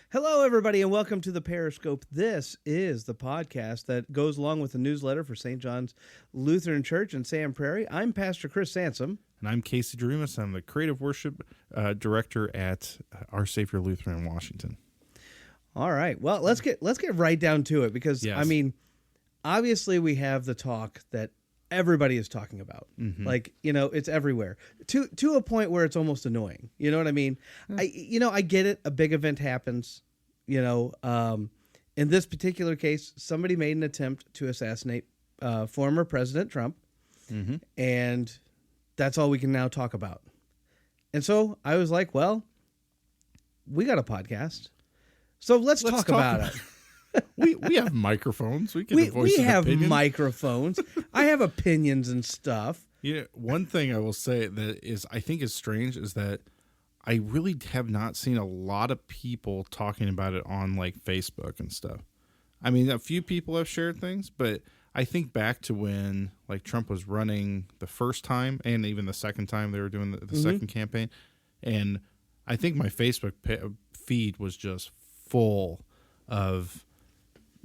Hello, everybody, and welcome to the Parishscope. This is the podcast that goes along with the newsletter for St. John's Lutheran Church in Sam Prairie. I'm Pastor Chris Sansom. And I'm Casey Dreamus. I'm the Creative Worship Director at Our Savior Lutheran in Washington. All right. Well, let's get right down to it because, Yes. I mean, obviously we have the talk that everybody is talking about. Mm-hmm. Like, it's everywhere to a point where it's almost annoying. You know what I mean? I get it. A big event happens, in this particular case, somebody made an attempt to assassinate former President Trump. Mm-hmm. And that's all we can now talk about. And so I was like, well, we got a podcast. So let's talk about it. We have microphones. We can voice we an have opinion. microphones. I have opinions and stuff. One thing I will say that I think is strange is that I really have not seen a lot of people talking about it on like Facebook and stuff. I mean, a few people have shared things, but I think back to when like Trump was running the first time and even the second time they were doing the second campaign. And I think my Facebook feed was just full of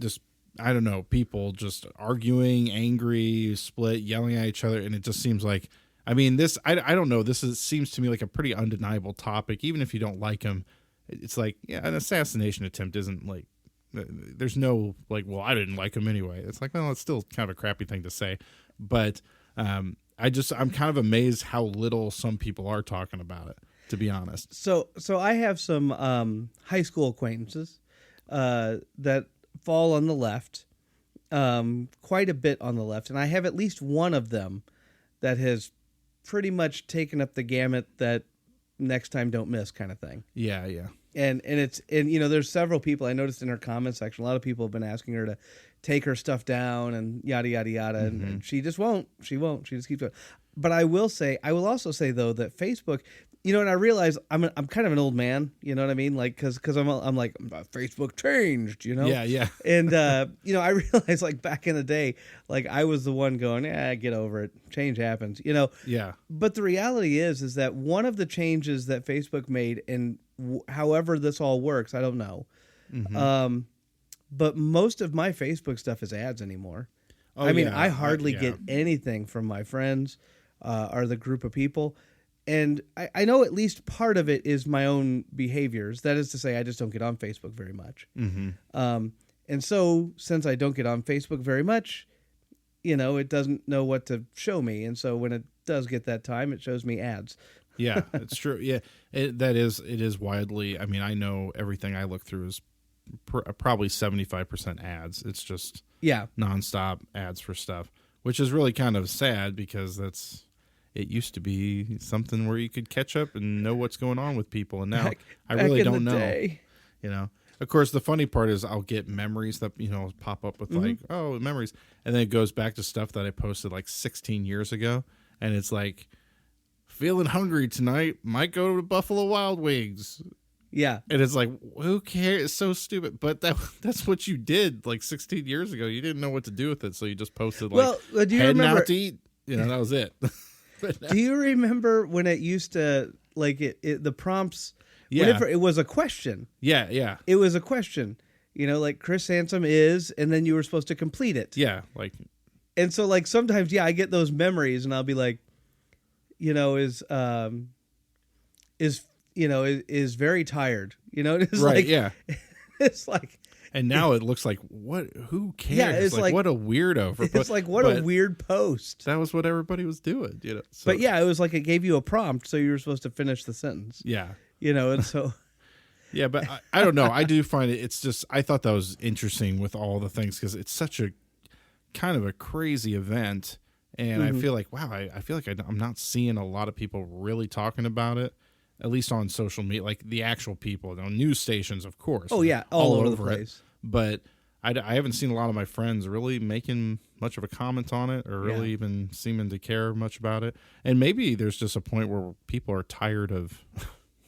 just, I don't know, people just arguing, angry, split, yelling at each other. And it just seems like, I mean, I don't know. Seems to me like a pretty undeniable topic. Even if you don't like him, it's like, yeah, an assassination attempt isn't like, there's no like, well, I didn't like him anyway. It's like, well, it's still kind of a crappy thing to say. But I'm kind of amazed how little some people are talking about it, to be honest. So I have some high school acquaintances that fall on the left, quite a bit on the left. And I have at least one of them that has pretty much taken up the gamut that next time don't miss kind of thing. Yeah, yeah. And there's several people I noticed in her comment section. A lot of people have been asking her to take her stuff down and yada yada yada, and she just won't. She won't. She just keeps going. But I will also say though that Facebook, and I realize I'm kind of an old man. You know what I mean? Like because I'm like Facebook changed. Yeah, yeah. And I realize like back in the day, like I was the one going, get over it. Change happens. Yeah. But the reality is that one of the changes that Facebook made, and however this all works, I don't know. Mm-hmm. But most of my Facebook stuff is ads anymore. Oh, I mean, yeah. I hardly get anything from my friends or the group of people. And I know at least part of it is my own behaviors. That is to say, I just don't get on Facebook very much. Mm-hmm. And so since I don't get on Facebook very much, it doesn't know what to show me. And so when it does get that time, it shows me ads. Yeah, it's true. Yeah, it is widely. I mean, I know everything I look through is probably 75% ads. It's just nonstop ads for stuff, which is really kind of sad because it used to be something where you could catch up and know what's going on with people, and now I really don't know. Day. Of course, the funny part is I'll get memories that pop up with like, oh, memories, and then it goes back to stuff that I posted like 16 years ago, and it's like, feeling hungry tonight, might go to Buffalo Wild Wings. Yeah. And it's like, who cares? It's so stupid. But that's what you did like 16 years ago. You didn't know what to do with it, so you just posted like, do you heading remember, out to eat. That was it. Do you remember when it used to, like, the prompts, Yeah. whenever it was a question? Yeah, yeah. It was a question. Like Chris Sansom is, and then you were supposed to complete it. Yeah, like. And so, like, sometimes, I get those memories, and I'll be like, is very tired. It's right, like, yeah. It's like. And now it looks like, what? Who cares? Yeah, it's like what a weirdo. It's like, what a weird post. That was what everybody was doing, So. But yeah, it was like it gave you a prompt, so you were supposed to finish the sentence. Yeah. And so. Yeah, but I don't know. I do find it's just, I thought that was interesting with all the things because it's such a kind of a crazy event. And I feel like, wow, I feel like I'm not seeing a lot of people really talking about it, at least on social media, like the actual people, news stations, of course. Oh, yeah, all over the place. But I haven't seen a lot of my friends really making much of a comment on it or really even seeming to care much about it. And maybe there's just a point where people are tired of,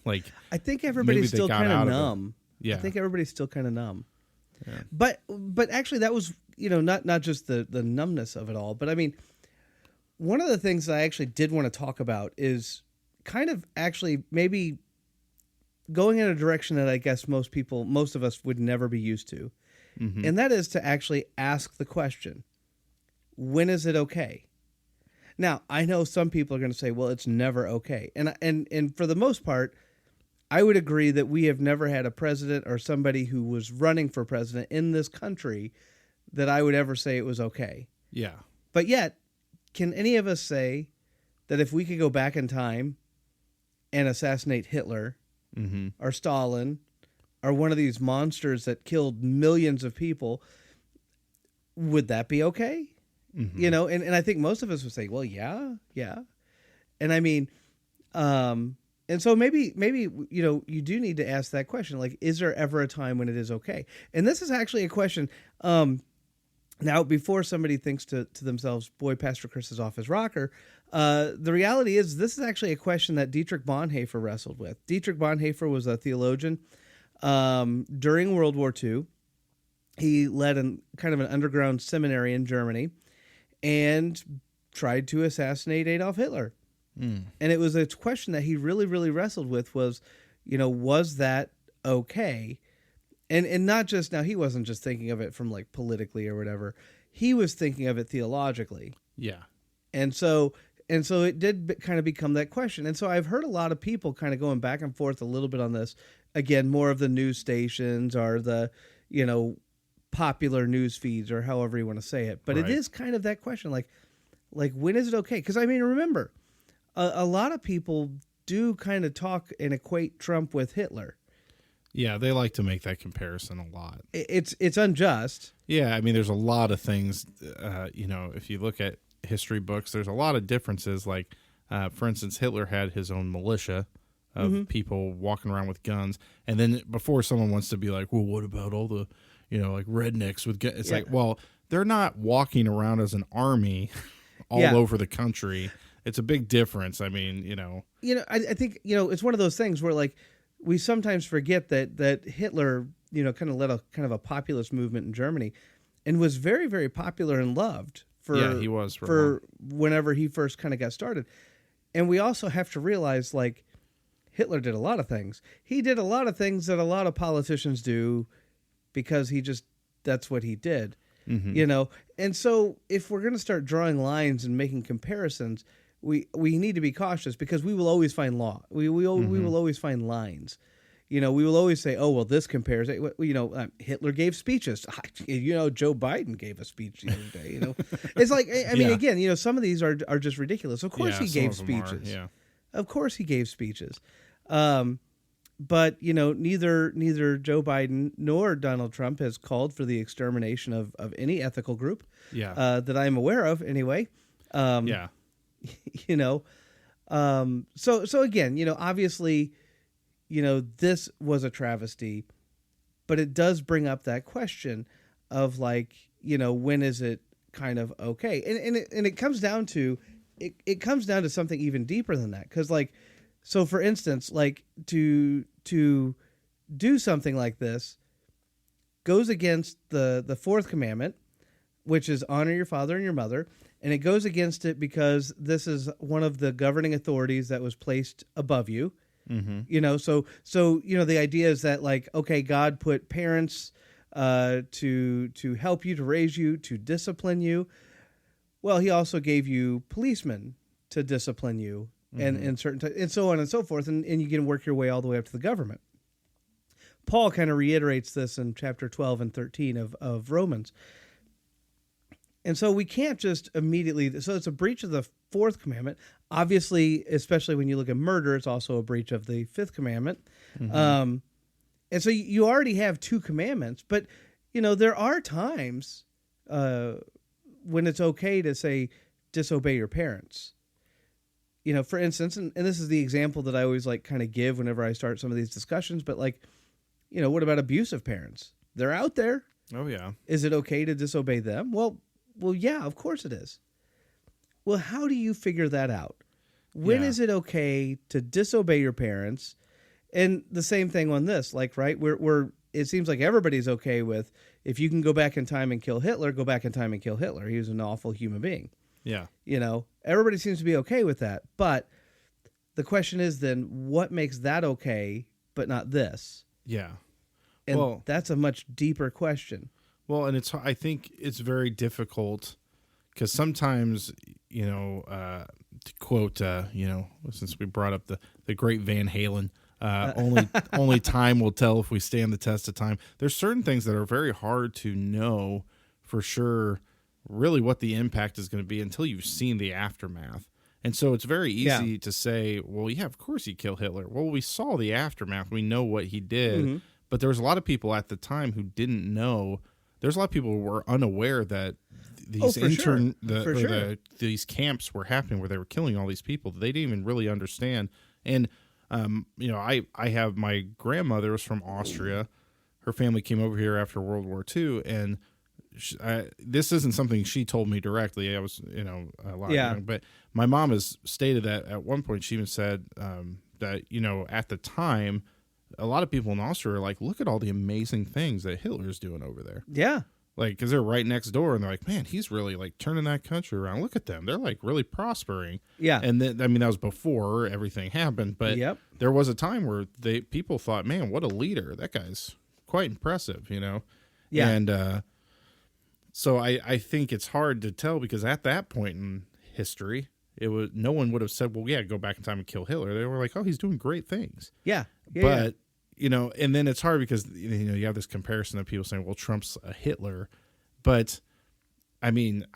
like, I think everybody's still kind of numb. Yeah. I think everybody's still kind of numb. Yeah. But actually that was, not just the numbness of it all, but I mean, one of the things I actually did want to talk about is kind of actually maybe going in a direction that I guess most of us would never be used to. Mm-hmm. And that is to actually ask the question, when is it okay? Now, I know some people are going to say, well, it's never okay. And for the most part, I would agree that we have never had a president or somebody who was running for president in this country that I would ever say it was okay. Yeah. But yet, can any of us say that if we could go back in time and assassinate Hitler Mm-hmm. or Stalin or one of these monsters that killed millions of people, would that be okay? Mm-hmm. You know, and I think most of us would say, well, yeah. And I mean, and so maybe, you know, you do need to ask that question. Like, is there ever a time when it is okay? And this is actually a question. Now, before somebody thinks to themselves, boy, Pastor Chris is off his rocker, the reality is this is actually a question that Dietrich Bonhoeffer wrestled with. Dietrich Bonhoeffer was a theologian during World War II. He led kind of an underground seminary in Germany and tried to assassinate Adolf Hitler. And it was a question that he really, really wrestled with was, you know, was that okay? And not just, now he wasn't just thinking of it from like politically or whatever. He was thinking of it theologically. Yeah. And so it did kind of become that question. And so I've heard a lot of people kind of going back and forth a little bit on this. Again, more of the news stations or the, you know, popular news feeds or however you want to say it. But Right. it is kind of that question, like when is it okay? Because I mean, remember, a lot of people do kind of talk and equate Trump with Hitler. Yeah, they like to make that comparison a lot. It's unjust. Yeah, I mean, there's a lot of things, you know, if you look at history books, there's a lot of differences. Like, for instance, Hitler had his own militia of people walking around with guns. And then before someone wants to be like, well, what about all the, you know, like rednecks with guns? It's like, well, they're not walking around as an army all over the country. It's a big difference. I mean, you know. You know, I think, you know, it's one of those things where, like, we sometimes forget that Hitler, you know, kind of led a kind of a populist movement in Germany and was very, very popular and loved he was for whenever he first kind of got started. And we also have to realize, like, Hitler did a lot of things. He did a lot of things that a lot of politicians do because that's what he did, you know? And so if we're going to start drawing lines and making comparisons, we need to be cautious because we will always find we will always find lines. You know, we will always say, oh, well, this compares. You know, Hitler gave speeches. You know, Joe Biden gave a speech the other day. You know, it's like, I mean, again, you know, some of these are just ridiculous. Of course he gave speeches. Of course he gave speeches. But, you know, neither Joe Biden nor Donald Trump has called for the extermination of any ethical group that I'm aware of anyway. You know, so again, you know, obviously, you know, this was a travesty, but it does bring up that question of, like, you know, when is it kind of okay? And it comes down to something even deeper than that. 'Cause, like, so for instance, like to do something like this goes against the fourth commandment, which is honor your father and your mother. And it goes against it because this is one of the governing authorities that was placed above you. You know, so you know, the idea is that, like, okay, God put parents to help you, to raise you, to discipline you. Well, he also gave you policemen to discipline you and certain and so on and so forth, and you can work your way all the way up to the government. Paul kind of reiterates this in chapter 12 and 13 of Romans. And so we can't just immediately, so it's a breach of the fourth commandment. Obviously, especially when you look at murder, it's also a breach of the fifth commandment. And so you already have two commandments, but, you know, there are times when it's okay to say, disobey your parents. You know, for instance, and this is the example that I always like kind of give whenever I start some of these discussions, but, like, you know, what about abusive parents? They're out there. Oh, yeah. Is it okay to disobey them? Well, yeah, of course it is. Well, how do you figure that out? When is it okay to disobey your parents? And the same thing on this, like, right? It seems like everybody's okay with, if you can go back in time and kill Hitler, go back in time and kill Hitler. He was an awful human being. Yeah. You know, everybody seems to be okay with that. But the question is then, what makes that okay but not this? Yeah. And that's a much deeper question. Well, and I think it's very difficult because sometimes, to quote, since we brought up the great Van Halen, only time will tell if we stand the test of time. There's certain things that are very hard to know for sure, really what the impact is going to be until you've seen the aftermath. And so it's very easy to say, well, yeah, of course he killed Hitler. Well, we saw the aftermath. We know what he did. Mm-hmm. But there was a lot of people at the time who didn't know. There's a lot of people who were unaware that these these camps were happening where they were killing all these people. They didn't even really understand. And, I have my grandmother was from Austria. Her family came over here after World War II. And this isn't something she told me directly. I was, a lot young. But my mom has stated that at one point she even said that, at the time, a lot of people in Austria are like, look at all the amazing things that Hitler's doing over there. Yeah. Like, because they're right next door, and they're like, man, he's really, like, turning that country around. Look at them. They're, like, really prospering. Yeah. And then, that was before everything happened. But there was a time where people thought, man, what a leader. That guy's quite impressive, Yeah. And so I think it's hard to tell because at that point in history, no one would have said, well, yeah, go back in time and kill Hitler. They were like, oh, he's doing great things. Yeah. But, and then it's hard because, you have this comparison of people saying, well, Trump's a Hitler. But, I mean,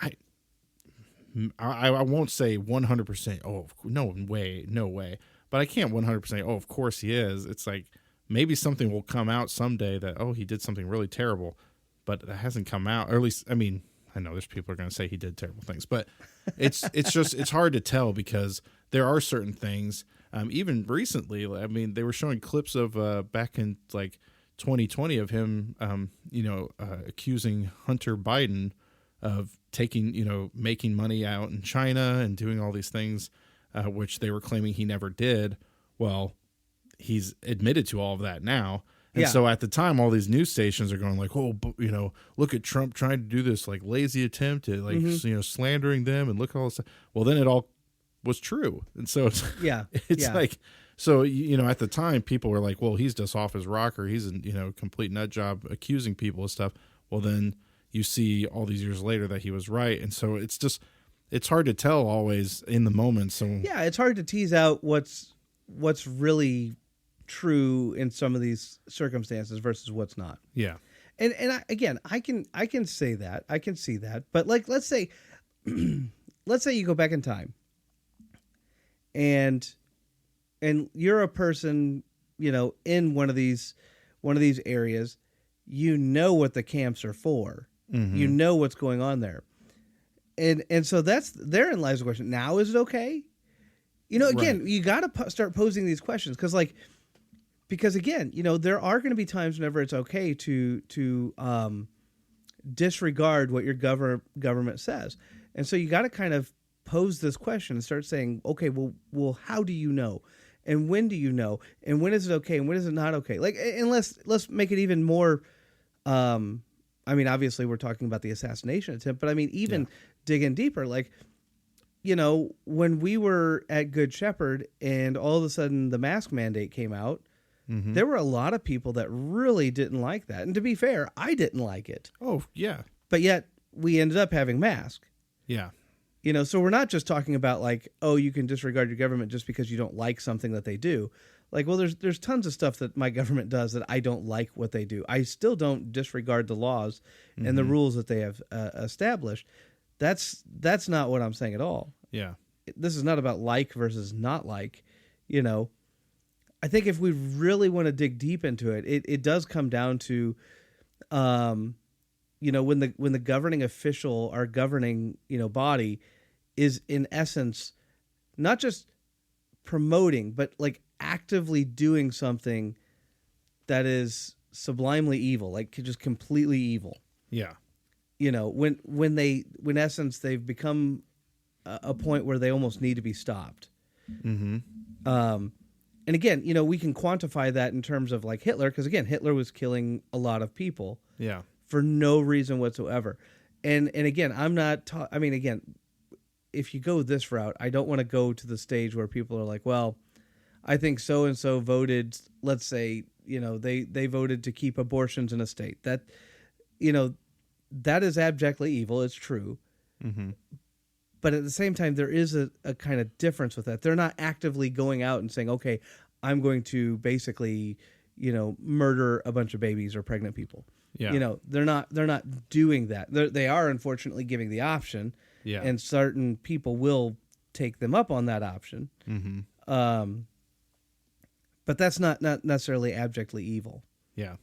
I won't say 100%, oh, no way. But I can't 100%, oh, of course he is. It's like maybe something will come out someday that, oh, he did something really terrible. But it hasn't come out. Or at least, I mean, I know there's people who are going to say he did terrible things. But it's hard to tell because there are certain things. Even recently, I mean, they were showing clips of back in like 2020 of him, accusing Hunter Biden of making money out in China and doing all these things, which they were claiming he never did. Well, he's admitted to all of that now. And so at the time, all these news stations are going like, oh, look at Trump trying to do this like lazy attempt at like, slandering them and look at all this stuff. Well, then it all was true. And so it's like, so, at the time people were like, well, he's just off his rocker. He's a, complete nut job accusing people of stuff. Well, then you see all these years later that he was right. And so it's hard to tell always in the moment. So yeah, it's hard to tease out what's really true in some of these circumstances versus what's not. Yeah. And I can say that. I can see that. But like let's say you go back in time and you're a person, in one of these areas, what the camps are for. Mm-hmm. What's going on there. And so therein lies the question. Now is it okay? Again, you got to start posing these questions because again, there are going to be times whenever it's okay to disregard what your government says. And so you got to kind of pose this question and start saying, okay, well, how do you know? And when do you know? And when is it okay? And when is it not okay? Like, and let's make it even more, obviously we're talking about the assassination attempt, but even digging deeper, like, when we were at Good Shepherd and all of a sudden the mask mandate came out, mm-hmm. there were a lot of people that really didn't like that. And to be fair, I didn't like it. Oh, yeah. But yet we ended up having masks. Yeah. So we're not just talking about like, oh, you can disregard your government just because you don't like something that they do. Like, well, there's tons of stuff that my government does that I don't like what they do. I still don't disregard the laws mm-hmm. and the rules that they have established. That's not what I'm saying at all. Yeah. This is not about like versus not like, I think if we really want to dig deep into it, it does come down to, when the governing official or governing, body is in essence, not just promoting, but like actively doing something that is sublimely evil, like just completely evil. Yeah. When in essence, they've become a point where they almost need to be stopped. Mm-hmm. And again, we can quantify that in terms of like Hitler, because again, Hitler was killing a lot of people. Yeah. For no reason whatsoever. And again, I'm not, again, if you go this route, I don't want to go to the stage where people are like, well, I think so and so voted, let's say, they voted to keep abortions in a state. That, that is abjectly evil. It's true. Mm-hmm. But at the same time, there is a kind of difference with that. They're not actively going out and saying, okay, I'm going to basically, murder a bunch of babies or pregnant people. Yeah. They're not doing that. They are unfortunately giving the option. Yeah. And certain people will take them up on that option. Mm-hmm. But that's not necessarily abjectly evil. Yeah.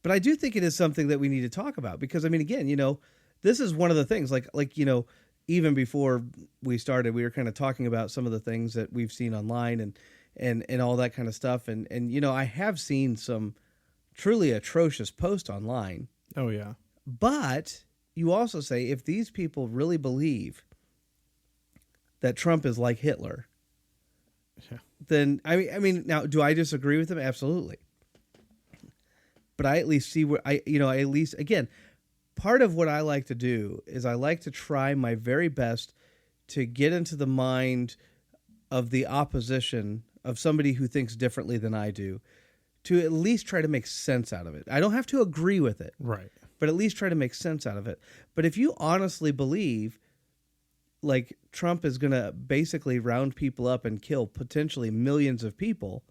But I do think it is something that we need to talk about because, I mean, again, this is one of the things like, even before we started, we were kind of talking about some of the things that we've seen online and all that kind of stuff. And, I have seen some truly atrocious posts online. Oh, yeah. But you also say, if these people really believe that Trump is like Hitler, then, I mean, now, do I disagree with him? Absolutely. But I at least see where again, part of what I like to do is I like to try my very best to get into the mind of the opposition, of somebody who thinks differently than I do, to at least try to make sense out of it. I don't have to agree with it. Right. But at least try to make sense out of it. But if you honestly believe, like, Trump is going to basically round people up and kill potentially millions of people,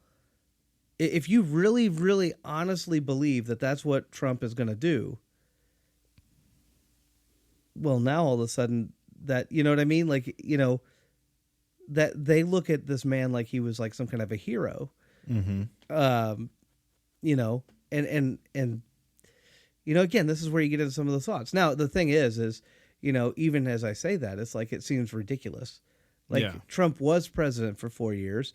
if you really, really honestly believe that that's what Trump is going to do, well, now all of a sudden that, you know what I mean? Like, that they look at this man like he was like some kind of a hero. Mm-hmm. And again, this is where you get into some of the thoughts. Now, the thing is, even as I say that, it's like, it seems ridiculous. Like, Trump was president for 4 years,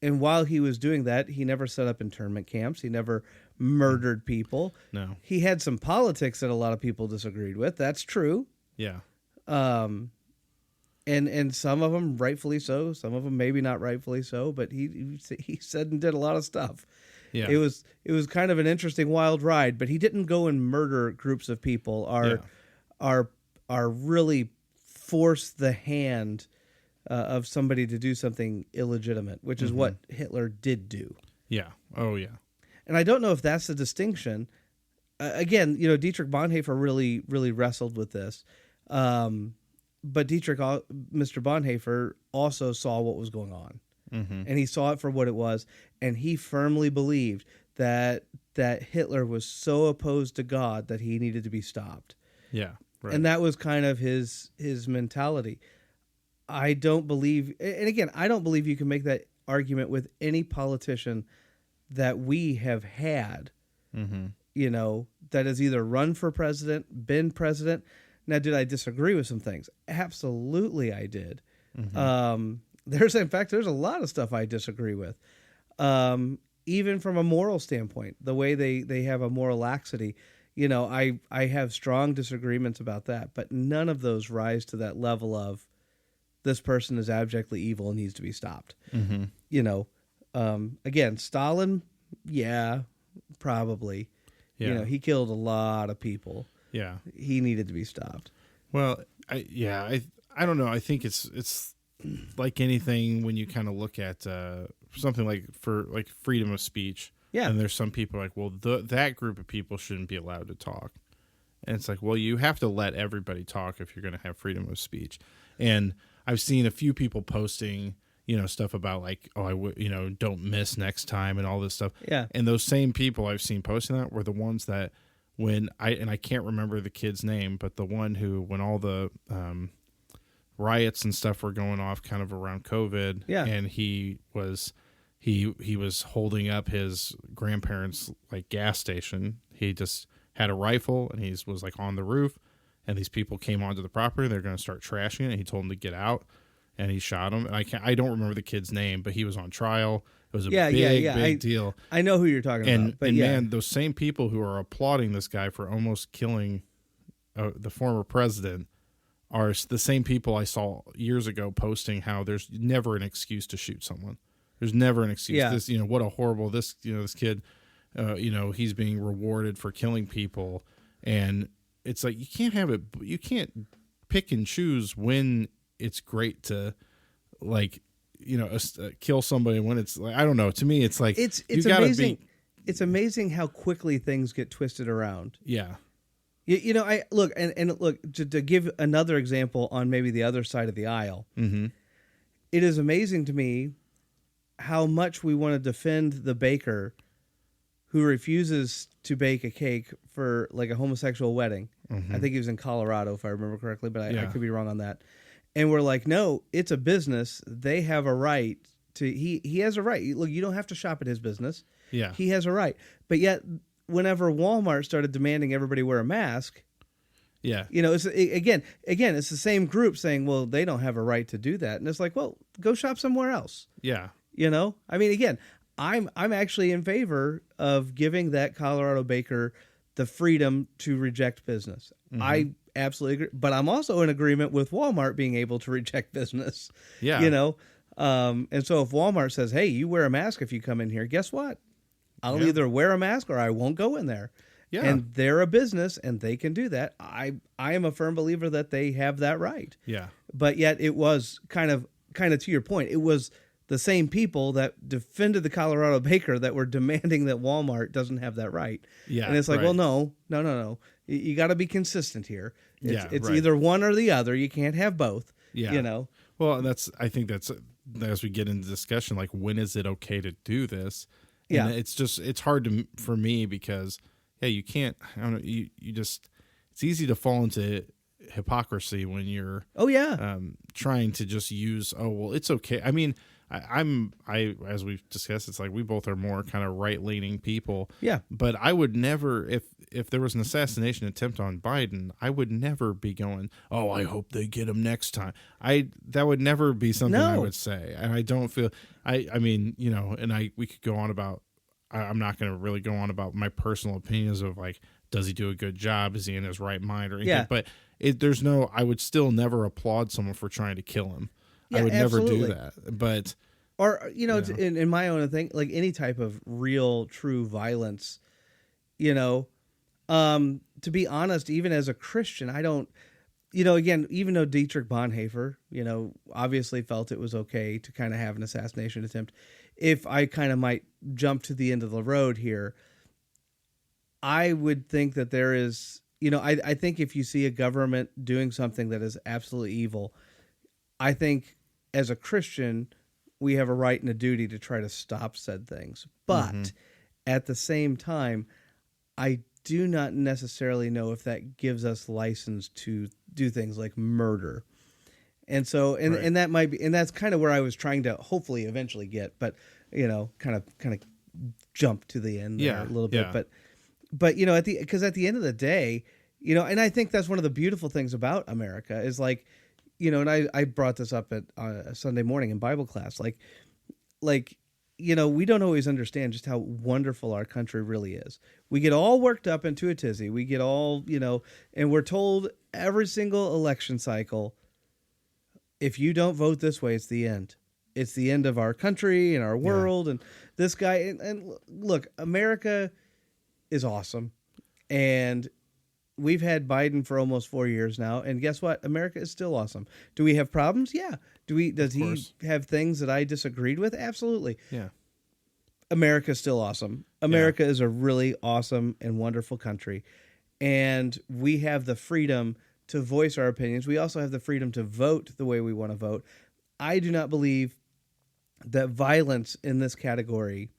and while he was doing that, he never set up internment camps. He never murdered people. No. He had some politics that a lot of people disagreed with. That's true. Yeah. And some of them rightfully so. Some of them maybe not rightfully so. But he said and did a lot of stuff. Yeah. It was kind of an interesting wild ride. But he didn't go and murder groups of people. Or really force the hand of somebody to do something illegitimate, which is what Hitler did do. Yeah. Oh, yeah. And I don't know if that's the distinction. Again, Dietrich Bonhoeffer really, really wrestled with this. But Mr. Bonhoeffer also saw what was going on. Mm-hmm. And he saw it for what it was. And he firmly believed that Hitler was so opposed to God that he needed to be stopped. Yeah. Right. And that was kind of his mentality. I don't believe, and again, I don't believe you can make that argument with any politician that we have had, that has either run for president, been president. Now, did I disagree with some things? Absolutely, I did. Mm-hmm. There's a lot of stuff I disagree with, even from a moral standpoint. The way they have a moral laxity, I have strong disagreements about that, but none of those rise to that level of, this person is abjectly evil and needs to be stopped. Mm-hmm. Again, Stalin, yeah, probably. Yeah. He killed a lot of people. Yeah. He needed to be stopped. Well, I don't know. I think it's like anything when you kind of look at something like freedom of speech. Yeah. And there's some people like, well, that group of people shouldn't be allowed to talk. And it's like, well, you have to let everybody talk if you're going to have freedom of speech. And I've seen a few people posting, stuff about like, oh, don't miss next time and all this stuff. Yeah. And those same people I've seen posting that were the ones that I can't remember the kid's name, but the one who, when all the riots and stuff were going off kind of around COVID, and he was holding up his grandparents' like gas station. He just had a rifle and he was like on the roof. And these people came onto the property. They're going to start trashing it. And he told them to get out, and he shot him. And I don't remember the kid's name, but he was on trial. It was a big deal. I know who you're talking about. But man, those same people who are applauding this guy for almost killing the former president are the same people I saw years ago posting how there's never an excuse to shoot someone. There's never an excuse. Yeah. This, what a horrible this kid. He's being rewarded for killing people, and it's like you can't have it. You can't pick and choose when it's great to like, kill somebody when it's like, I don't know. To me, it's like, it's you gotta amazing. It's amazing how quickly things get twisted around. Yeah. I look and look to give another example on maybe the other side of the aisle. Mm-hmm. It is amazing to me how much we want to defend the baker who refuses to bake a cake for like a homosexual wedding. Mm-hmm. I think he was in Colorado, if I remember correctly, but I could be wrong on that. And we're like, no, it's a business. They have a right to. He has a right. Look, you don't have to shop at his business. Yeah, he has a right. But yet, whenever Walmart started demanding everybody wear a mask, it's it's the same group saying, well, they don't have a right to do that, and it's like, well, go shop somewhere else. Yeah, I mean, again, I'm actually in favor of giving that Colorado baker the freedom to reject business. Mm-hmm. I absolutely agree, but I'm also in agreement with Walmart being able to reject business. Yeah, and so if Walmart says, hey, you wear a mask if you come in here, guess what? I'll either wear a mask or I won't go in there. Yeah. And they're a business and they can do that. I am a firm believer that they have that right. Yeah. But yet it was kind of to your point, it was the same people that defended the Colorado baker that were demanding that Walmart doesn't have that right. Yeah. And it's like, well, no. You got to be consistent here. It's either one or the other. You can't have both. Yeah. Well, I think that's as we get into discussion, like, when is it okay to do this? And it's hard for me because, you can't, I don't know, you just, it's easy to fall into hypocrisy when you're, trying to just use, it's okay. I mean, I as we've discussed, it's like we both are more kind of right-leaning people. Yeah. But I would never, if there was an assassination attempt on Biden, I would never be going, I hope they get him next time. That would never be something I would say. And I don't feel, I mean, we could go on about, I'm not going to really go on about my personal opinions of like, does he do a good job? Is he in his right mind or anything? Yeah. But I would still never applaud someone for trying to kill him. I would absolutely never do that. But, in my own thing, like any type of real, true violence, to be honest, even as a Christian, I don't, again, even though Dietrich Bonhoeffer, obviously felt it was okay to kind of have an assassination attempt, if I kind of might jump to the end of the road here, I would think that there is, I think if you see a government doing something that is absolutely evil, I think as a Christian, we have a right and a duty to try to stop said things. But at the same time, I do not necessarily know if that gives us license to do things like murder. And so, and that might be, and that's kind of where I was trying to hopefully eventually get, but, kind of jump to the end there a little bit. But because at the end of the day, and I think that's one of the beautiful things about America is like, and I brought this up at a Sunday morning in Bible class, like, we don't always understand just how wonderful our country really is. We get all worked up into a tizzy. We get all, and we're told every single election cycle, if you don't vote this way, it's the end. It's the end of our country and our world. And this guy, and look, America is awesome. And we've had Biden for almost 4 years now, and guess what? America is still awesome. Do we have problems? Yeah. Does he have things that I disagreed with? Absolutely. Yeah. America is still awesome. America is a really awesome and wonderful country, and we have the freedom to voice our opinions. We also have the freedom to vote the way we want to vote. I do not believe that violence in this category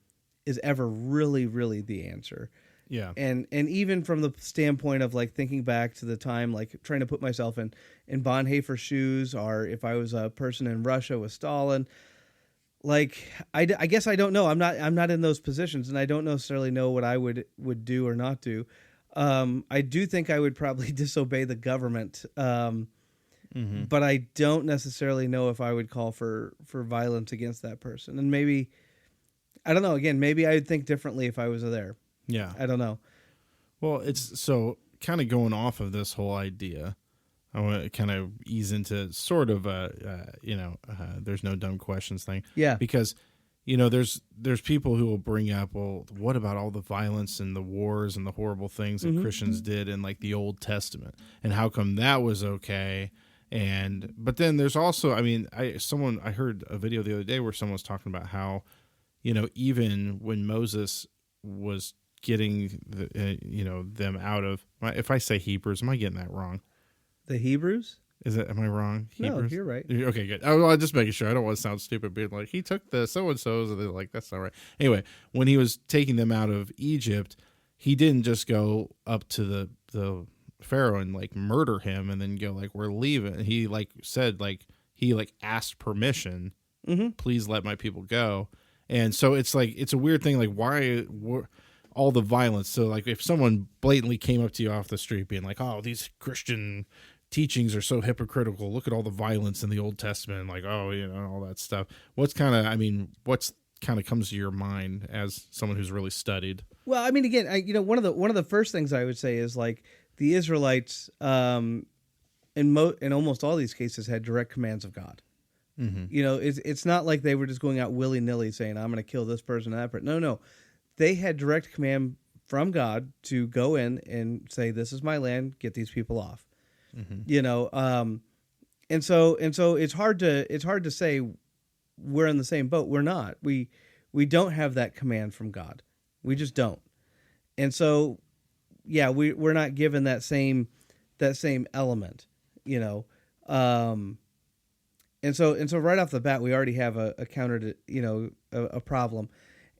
is ever really, really the answer. Yeah. And even from the standpoint of like thinking back to the time, like trying to put myself in Bonhoeffer's shoes, or if I was a person in Russia with Stalin, like, I guess I don't know. I'm not in those positions, and I don't necessarily know what I would do or not do. I do think I would probably disobey the government. But I don't necessarily know if I would call for violence against that person. And maybe, I don't know, again, maybe I would think differently if I was there. Yeah. I don't know. Well, it's so kind of going off of this whole idea. I want to kind of ease into sort of there's no dumb questions thing. Yeah. Because, there's people who will bring up, well, what about all the violence and the wars and the horrible things that Christians did in like the Old Testament? And how come that was okay? But then there's also, I mean, I heard a video the other day where someone was talking about how, even when Moses was getting them out of, if I say Hebrews, am I getting that wrong? The Hebrews? Am I wrong? Hebrews? No, you're right. Okay, good. I'm just making sure. I don't want to sound stupid being like, he took the so-and-sos, and they're like, that's not right. Anyway, when he was taking them out of Egypt, he didn't just go up to the Pharaoh and like murder him and then go like, we're leaving. He like said, like, he like asked permission, please let my people go. And so it's like, it's a weird thing. Like, why all the violence? So like, if someone blatantly came up to you off the street being like, oh, these Christian teachings are so hypocritical, look at all the violence in the Old Testament, like, oh, all that stuff. What's kind of comes to your mind as someone who's really studied? Well, I mean, again, one of the first things I would say is like the Israelites, in almost all these cases, had direct commands of God. Mm-hmm. It's not like they were just going out willy nilly saying, I'm going to kill this person and that person. No, they had direct command from God to go in and say, this is my land, get these people off. Mm-hmm. And so it's hard to say we're in the same boat. We're not. We don't have that command from God. We just don't. And so, yeah, we're not given that same element, And so right off the bat, we already have a counter to, a problem.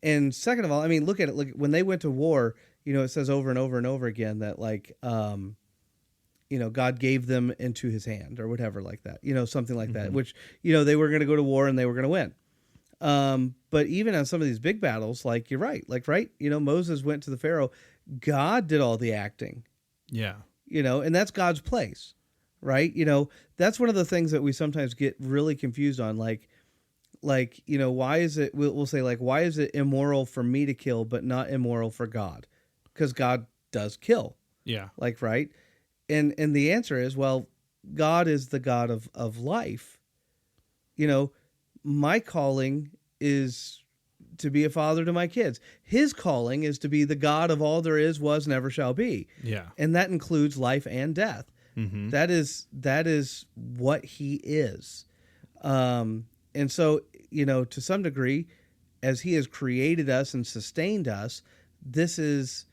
And second of all, I mean, look at it. Look, when they went to war, it says over and over and over again that like, God gave them into his hand or whatever like that, something like that, which, they were going to go to war and they were going to win. But even on some of these big battles, like you're right, Moses went to the Pharaoh, God did all the acting. Yeah. And that's God's place, right? That's one of the things that we sometimes get really confused on. Like, why is it, we'll say like, why is it immoral for me to kill, but not immoral for God? Because God does kill. Yeah. Like, right. And the answer is, well, God is the God of life. My calling is to be a father to my kids. His calling is to be the God of all there is, was, never shall be. Yeah. And that includes life and death. Mm-hmm. That is what he is. And so, to some degree, as he has created us and sustained us, this is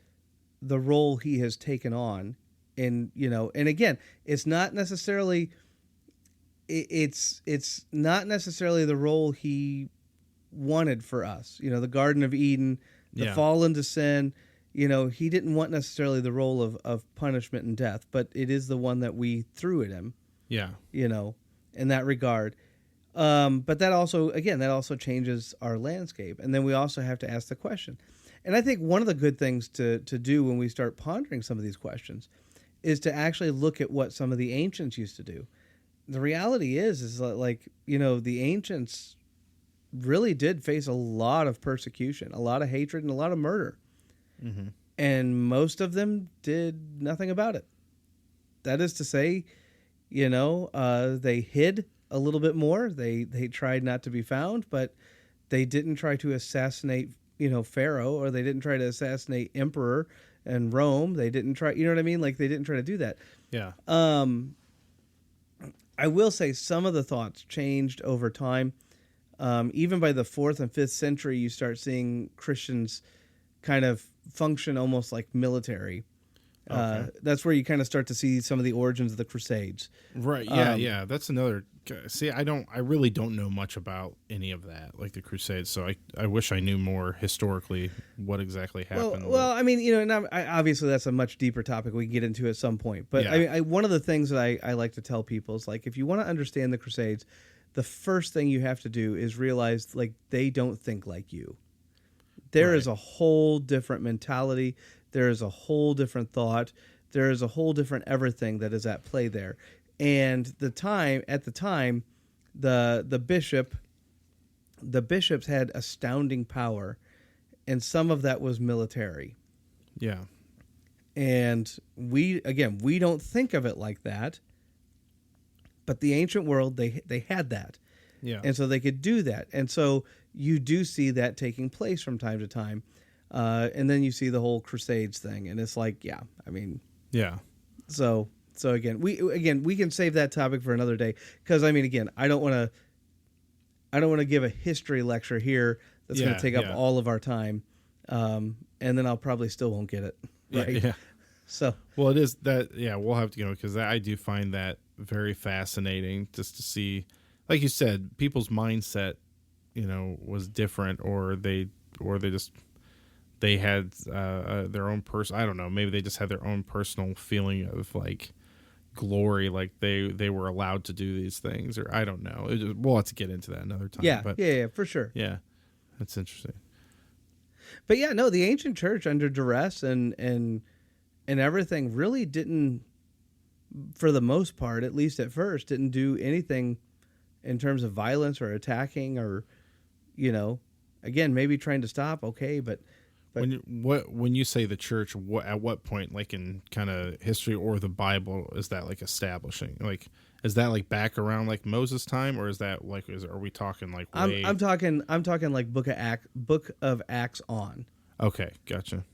the role he has taken on. And, and again, it's not necessarily the role he wanted for us. The Garden of Eden, the fall into sin, he didn't want necessarily the role of punishment and death, but it is the one that we threw at him. Yeah. In that regard. But that also changes our landscape. And then we also have to ask the question. And I think one of the good things to do when we start pondering some of these questions is to actually look at what some of the ancients used to do. The reality is like, the ancients really did face a lot of persecution, a lot of hatred, and a lot of murder. Mm-hmm. And most of them did nothing about it. That is to say, they hid a little bit more. They tried not to be found, but they didn't try to assassinate, Pharaoh, or they didn't try to assassinate Emperor and Rome. They didn't try, you know what I mean? Like, they didn't try to do that. Yeah. I will say some of the thoughts changed over time. Even by the 4th and 5th century, you start seeing Christians kind of function almost like military. Okay. That's where you kind of start to see some of the origins of the Crusades. Right. Yeah. Yeah. That's another. See, I really don't know much about any of that, like the Crusades. So I wish I knew more historically what exactly happened. Well, I mean, and obviously that's a much deeper topic we can get into at some point. But yeah. One of the things that I like to tell people is like, if you want to understand the Crusades, the first thing you have to do is realize like they don't think like you. There is a whole different mentality. There is a whole different thought. There is a whole different everything that is at play there. And at the time, the bishops had astounding power, and some of that was military. Yeah. And we don't think of it like that, but the ancient world, they had that. Yeah. And so they could do that. And so you do see that taking place from time to time. And then you see the whole Crusades thing, and it's like, yeah, I mean, yeah. So So again, we can save that topic for another day, because I mean, again, I don't want to give a history lecture here that's going to take up all of our time, and then I'll probably still won't get it right. Yeah. So well, it is that. Yeah, we'll have to because I do find that very fascinating just to see, like you said, people's mindset, was different, or they had their own I don't know, maybe they just had their own personal feeling of like glory, like they were allowed to do these things, or I don't know. We'll have to get into that another time. Yeah, but yeah, for sure. Yeah, that's interesting. But yeah, no, the ancient church under duress and everything really didn't, for the most part, at least at first, didn't do anything in terms of violence or attacking or, again, maybe trying to stop. Okay, but when you say the church, at what point, like in kind of history or the Bible, is that like establishing? Like, is that like back around like Moses' time, or is that like are we talking like way... I'm talking like Book of Acts on. Okay, gotcha.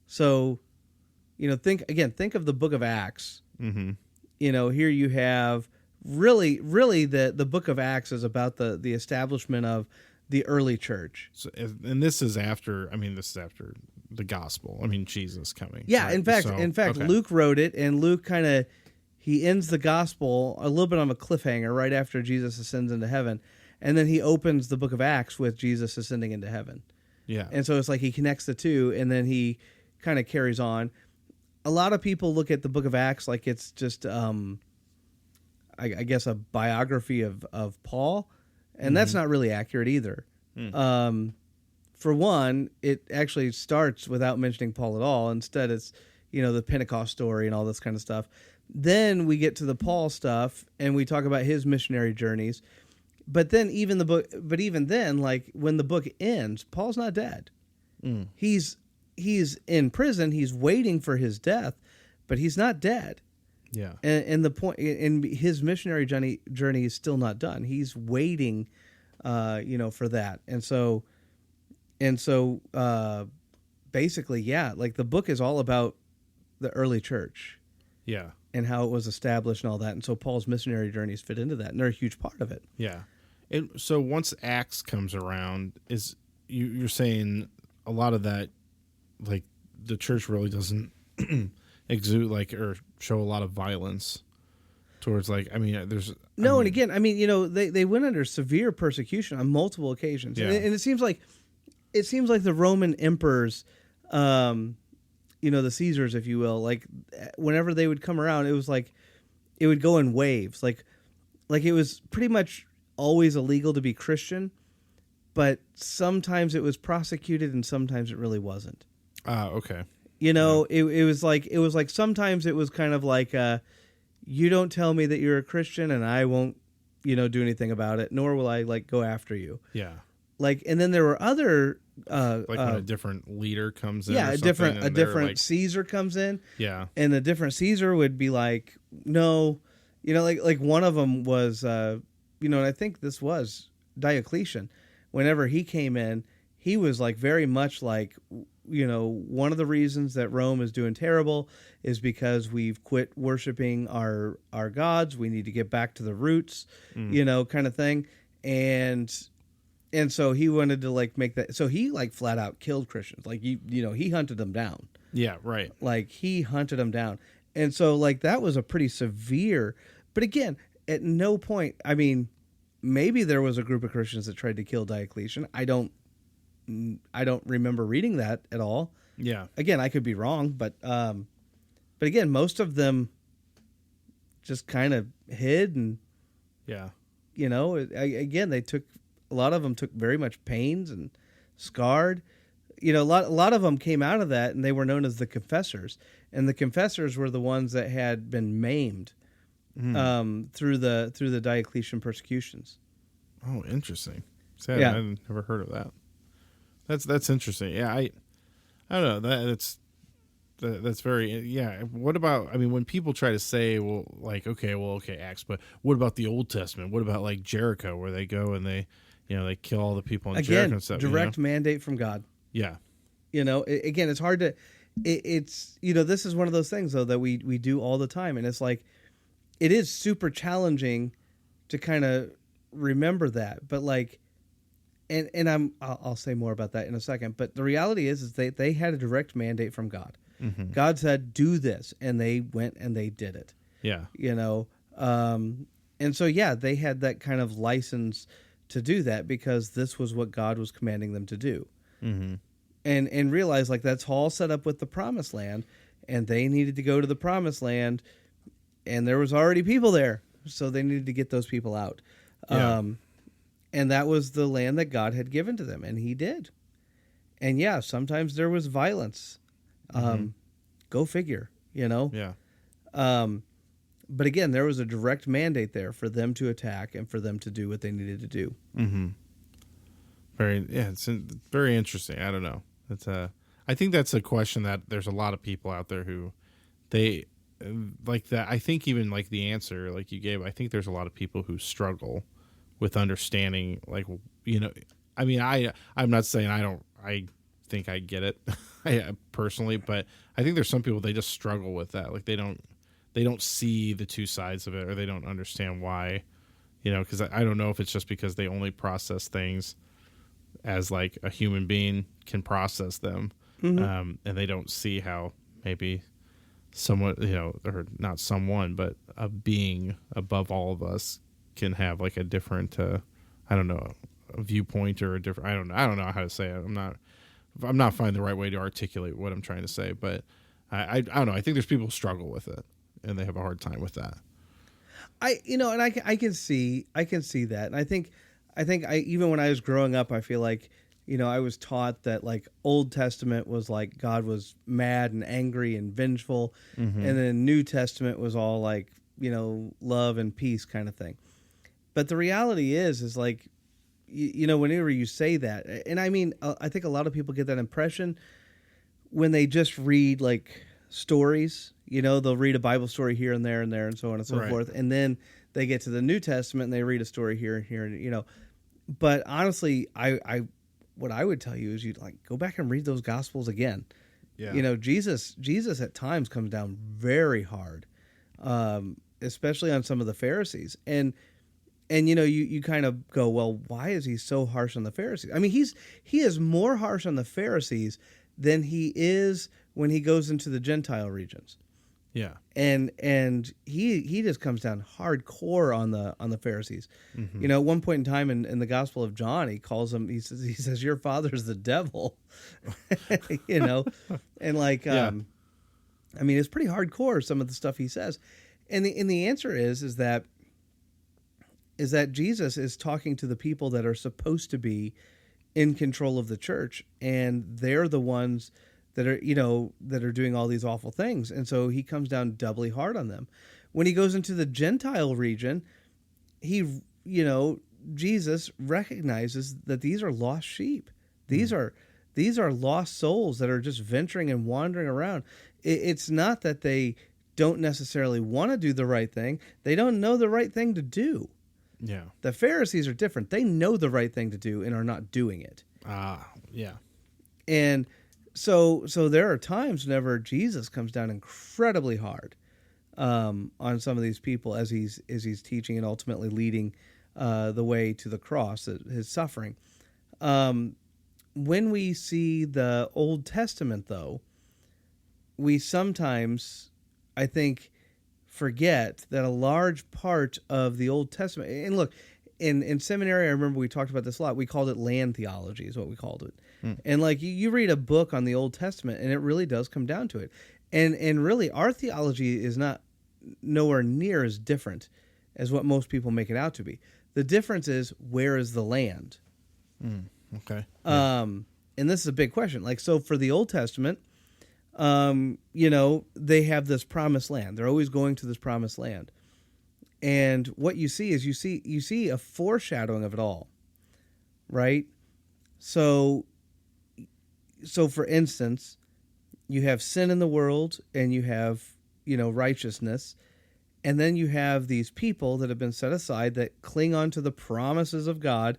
So, think of the Book of Acts. Mm-hmm. Here you have really the Book of Acts is about the establishment of the early church. So, and this is after the gospel. I mean, Jesus coming. Yeah, right? in fact, okay. Luke wrote it, and Luke he ends the gospel a little bit on a cliffhanger right after Jesus ascends into heaven, and then he opens the Book of Acts with Jesus ascending into heaven. Yeah, and so it's like he connects the two, and then he kind of carries on. A lot of people look at the Book of Acts like it's just, I guess, a biography of Paul. And that's not really accurate either. For one, it actually starts without mentioning Paul at all. Instead, it's, the Pentecost story and all this kind of stuff. Then we get to the Paul stuff, and we talk about his missionary journeys. But then even then, like when the book ends, Paul's not dead. He's in prison. He's waiting for his death, but he's not dead. Yeah. And the point in his missionary journey is still not done. He's waiting, for that. And so, basically, yeah, like the book is all about the early church. Yeah. And how it was established and all that. And so Paul's missionary journeys fit into that, and they're a huge part of it. Yeah. And so once Acts comes around, you're saying a lot of that, like the church really doesn't exude like or show a lot of violence towards and again, I mean, they went under severe persecution on multiple occasions. Yeah. And it seems like the Roman emperors, the Caesars, if you will, like whenever they would come around, it was like it would go in waves. Like it was pretty much always illegal to be Christian, but sometimes it was prosecuted and sometimes it really wasn't. Okay. It was like sometimes it was kind of like you don't tell me that you're a Christian and I won't do anything about it, nor will I like go after you. Yeah. Like, and then there were other when a different leader comes in. Yeah, or a different like, Caesar comes in. Yeah. And the different Caesar would be like, no, like one of them was and I think this was Diocletian. Whenever he came in, he was like very much like, one of the reasons that Rome is doing terrible is because we've quit worshiping our gods. We need to get back to the roots, kind of thing. And so he wanted to like make that. So he like flat out killed Christians. Like, he hunted them down. Yeah. Right. Like he hunted them down. And so like that was a pretty severe, but again, at no point, I mean, maybe there was a group of Christians that tried to kill Diocletian. I don't remember reading that at all. Yeah. Again, I could be wrong, but again, most of them just kind of hid and, yeah, again, a lot of them took very much pains and scarred. A lot of them came out of that and they were known as the confessors, and the confessors were the ones that had been maimed through the Diocletian persecutions. Oh, interesting. Sad. Yeah. I've never heard of that. That's interesting. Yeah, I don't know. That's very, yeah. What about, I mean, when people try to say, okay, Acts, but what about the Old Testament? What about like Jericho, where they go and they kill all the people in Jericho and stuff? Direct mandate from God. Yeah. Again, it's hard to, it's, this is one of those things though that we do all the time. And it's like, it is super challenging to kind of remember that. But like, and I'll say more about that in a second. But the reality is they had a direct mandate from God. Mm-hmm. God said, do this. And they went and they did it. Yeah. You know? And so, yeah, they had that kind of license to do that because this was what God was commanding them to do. Mm-hmm. And realize like that's all set up with the promised land, and they needed to go to the promised land, and there was already people there. So they needed to get those people out. Yeah. And that was the land that God had given to them, and he did. And yeah, sometimes there was violence. Go figure, you know? Yeah. But again, there was a direct mandate there for them to attack and for them to do what they needed to do. Mm-hmm. It's very interesting. I don't know. I think that's a question that there's a lot of people out there who they like that. I think even like the answer like you gave, I think there's a lot of people who struggle with understanding, like, you know, I mean, I'm not saying I think I get it I personally, but I think there's some people, they just struggle with that. Like they don't see the two sides of it, or they don't understand why, you know, because I don't know if it's just because they only process things as like a human being can process them. And they don't see how maybe someone, you know, or not someone, but a being above all of us can have like a different, I don't know, a viewpoint or a different, I don't know how to say it. I'm not finding the right way to articulate what I'm trying to say, but I don't know. I think there's people who struggle with it and they have a hard time with that. I can see that. And I think even when I was growing up, I feel like, you know, I was taught that like Old Testament was like God was mad and angry and vengeful. And then New Testament was all like, you know, love and peace kind of thing. But the reality is like, you know, whenever you say that, and I mean, I think a lot of people get that impression when they just read like stories, you know, they'll read a Bible story here and there and so on and so forth. And then they get to the New Testament and they read a story here and here, and, you know, but honestly, what I would tell you is you'd like go back and read those Gospels again. Yeah. You know, Jesus at times comes down very hard, especially on some of the Pharisees. And you know, you kind of go, well, why is he so harsh on the Pharisees? I mean, he is more harsh on the Pharisees than he is when he goes into the Gentile regions. Yeah. And he just comes down hardcore on the Pharisees. You know, at one point in time in the Gospel of John, he says your father's the devil. You know, and like I mean, it's pretty hardcore, some of the stuff he says. And the answer is that Jesus is talking to the people that are supposed to be in control of the church, and they're the ones that are, you know, that are doing all these awful things. And so he comes down doubly hard on them. When he goes into the Gentile region, he, you know, Jesus recognizes that these are lost sheep. These are lost souls that are just venturing and wandering around. It's not that they don't necessarily want to do the right thing. They don't know the right thing to do. Yeah. The Pharisees are different. They know the right thing to do and are not doing it. Yeah. And so there are times whenever Jesus comes down incredibly hard on some of these people as he's teaching and ultimately leading the way to the cross, his suffering. When we see the Old Testament, though, we sometimes, I think, forget that a large part of the Old Testament, and look, in seminary, I remember we talked about this a lot. We called it land theology is what we called it. And like you read a book on the Old Testament and it really does come down to it. And really our theology is not nowhere near as different as what most people make it out to be. The difference is, where is the land? Okay. And this is a big question. Like, so for the Old Testament, you know, they have this promised land. They're always going to this promised land. And what you see is you see a foreshadowing of it all, right? So for instance, you have sin in the world and you have, you know, righteousness. And then you have these people that have been set aside that cling on to the promises of God,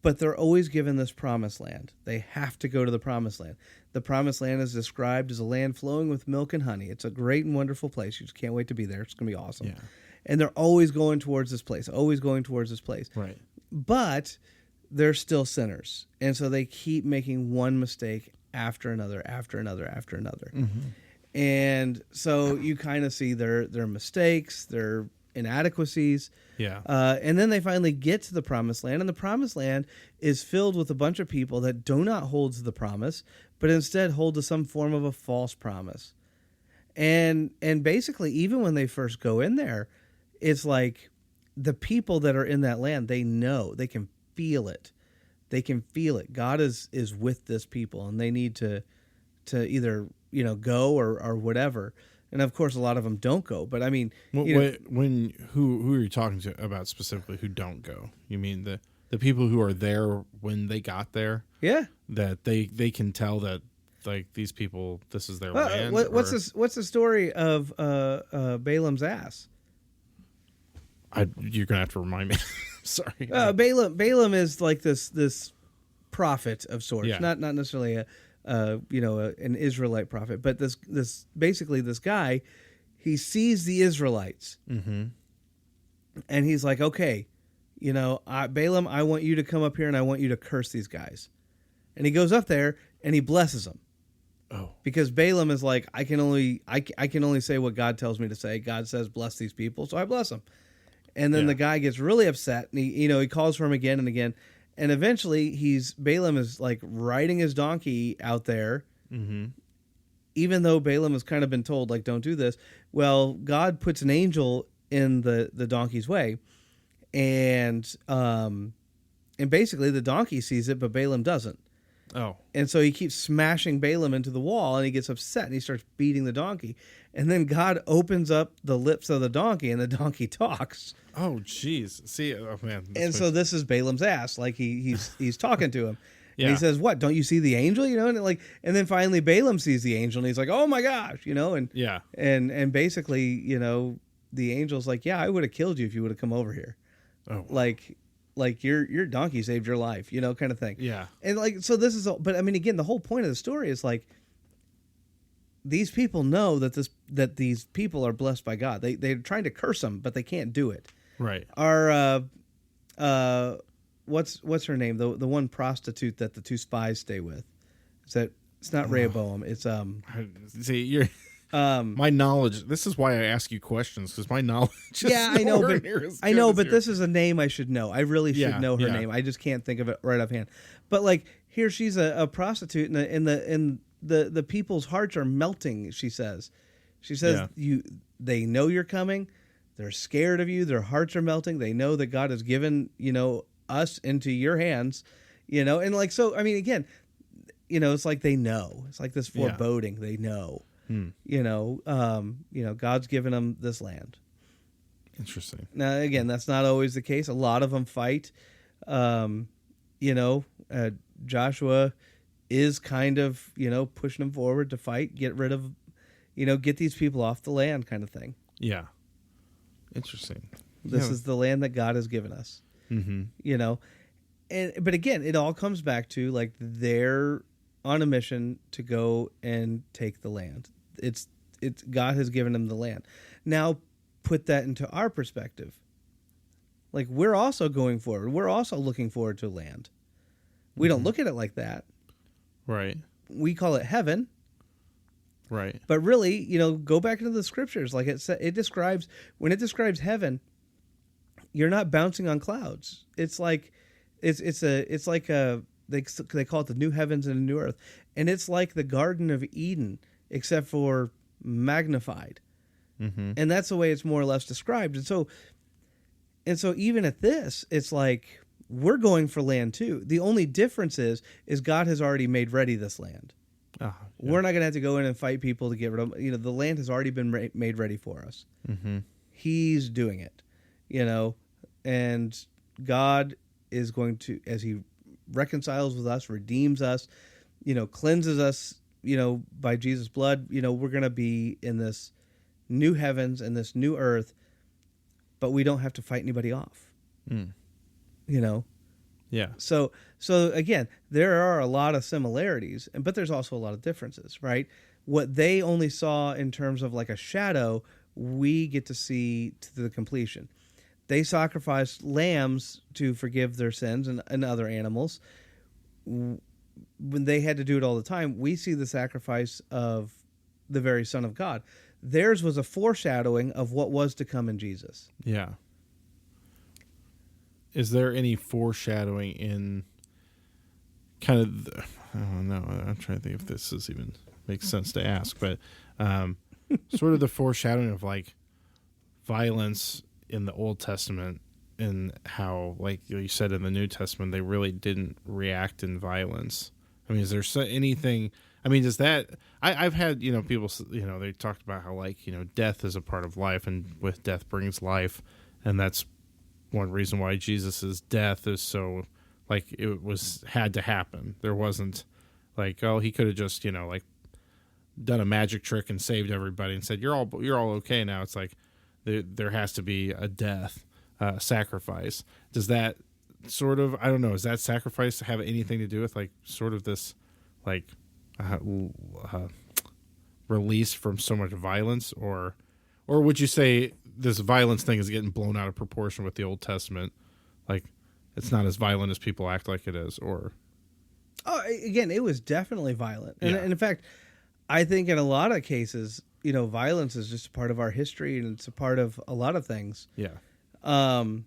but they're always given this promised land. They have to go to the promised land. The promised land is described as a land flowing with milk and honey. It's a great and wonderful place. You just can't wait to be there. It's going to be awesome. Yeah. And they're always going towards this place, always going towards this place. Right. But they're still sinners. And so they keep making one mistake after another, after another, after another. Mm-hmm. And so you kind of see their mistakes, their inadequacies. Yeah. And then they finally get to the promised land, and the promised land is filled with a bunch of people that do not hold to the promise, but instead hold to some form of a false promise. And basically, even when they first go in there, it's like the people that are in that land, they know, they can feel it. They can feel it. God is with this people, and they need to either, go or whatever. And of course, a lot of them don't go. But I mean, who are you talking to about specifically who don't go? You mean the people who are there when they got there? Yeah, that they can tell that like these people, this is their land. What's the story of Balaam's ass? You're gonna have to remind me. Sorry. Balaam is like this prophet of sorts, Yeah. not necessarily an Israelite prophet, but this basically this guy, he sees the Israelites, mm-hmm. and he's like, okay, Balaam, I want you to come up here and I want you to curse these guys, and he goes up there and he blesses them. Oh, because Balaam is like, I can only say what God tells me to say. God says bless these people, so I bless them. And then the guy gets really upset, and he calls for him again and again, and eventually Balaam is like riding his donkey out there, mm-hmm. even though Balaam has kind of been told like don't do this. Well, God puts an angel in the donkey's way, and basically the donkey sees it, but Balaam doesn't. Oh. And so he keeps smashing Balaam into the wall, and he gets upset, and he starts beating the donkey. And then God opens up the lips of the donkey, and the donkey talks. Oh, jeez. See, oh, man. And so this is Balaam's ass. Like, he's talking to him. Yeah. And he says, what, don't you see the angel? And then finally Balaam sees the angel, and he's like, oh, my gosh, and yeah. And basically, the angel's like, yeah, I would have killed you if you would have come over here. Oh. Like your donkey saved your life, kind of thing. Yeah. And like, so this is, but I mean, again, the whole point of the story is like, these people know that these people are blessed by God. They're trying to curse them, but they can't do it. Right. Our, what's her name? The one prostitute that the two spies stay with. It's not Rehoboam. It's, see, you're, my knowledge. This is why I ask you questions, because my knowledge. Yeah, I know, but this is a name I should know. I really should know her name. I just can't think of it right offhand. But like here, she's a prostitute, and the people's hearts are melting. She says, they know you're coming. They're scared of you. Their hearts are melting. They know that God has given us into your hands. And like so. I mean, again, it's like they know. It's like this foreboding. They know. God's given them this land. Interesting. Now, again, that's not always the case. A lot of them fight. Joshua is kind of, pushing them forward to fight, get rid of, get these people off the land kind of thing. Yeah. Interesting. This is the land that God has given us. Mm-hmm. But again, it all comes back to like they're on a mission to go and take the land. It's God has given them the land. Now put that into our perspective. Like we're also going forward. We're also looking forward to land. We don't look at it like that. Right. We call it heaven. Right. But really, go back into the scriptures. Like it describes heaven, you're not bouncing on clouds. It's like they call it the new heavens and the new earth. And it's like the Garden of Eden, except for magnified. Mm-hmm. And that's the way it's more or less described. And so even at this, it's like we're going for land too. The only difference is God has already made ready this land. We're not going to have to go in and fight people to get rid of. The land has already been made ready for us. Mm-hmm. He's doing it, and God is going to, as he reconciles with us, redeems us, cleanses us, by Jesus' blood, we're going to be in this new heavens and this new earth, but we don't have to fight anybody off. Mm. Yeah. So again, there are a lot of similarities, but there's also a lot of differences, right? What they only saw in terms of like a shadow, we get to see to the completion. They sacrificed lambs to forgive their sins and other animals. When they had to do it all the time, we see the sacrifice of the very Son of God. Theirs was a foreshadowing of what was to come in Jesus. Yeah. Is there any foreshadowing in kind of, I don't know, I'm trying to think if this is even makes sense to ask, but sort of the foreshadowing of like violence in the Old Testament and how, like you said, in the New Testament, they really didn't react in violence. I mean, is there anything, I mean, does that, I've had, people, they talked about how like, death is a part of life and with death brings life. And that's one reason why Jesus's death is so, like, it had to happen. There wasn't like, oh, he could have just, like done a magic trick and saved everybody and said, you're all okay now. It's like there has to be a death, sacrifice. Does that sort of, I don't know, does that sacrifice have anything to do with like sort of this like release from so much violence, or would you say this violence thing is getting blown out of proportion with the Old Testament? Like it's not as violent as people act like it is, or? Oh, again, it was definitely violent. And in fact, I think in a lot of cases, violence is just a part of our history and it's a part of a lot of things. Yeah. So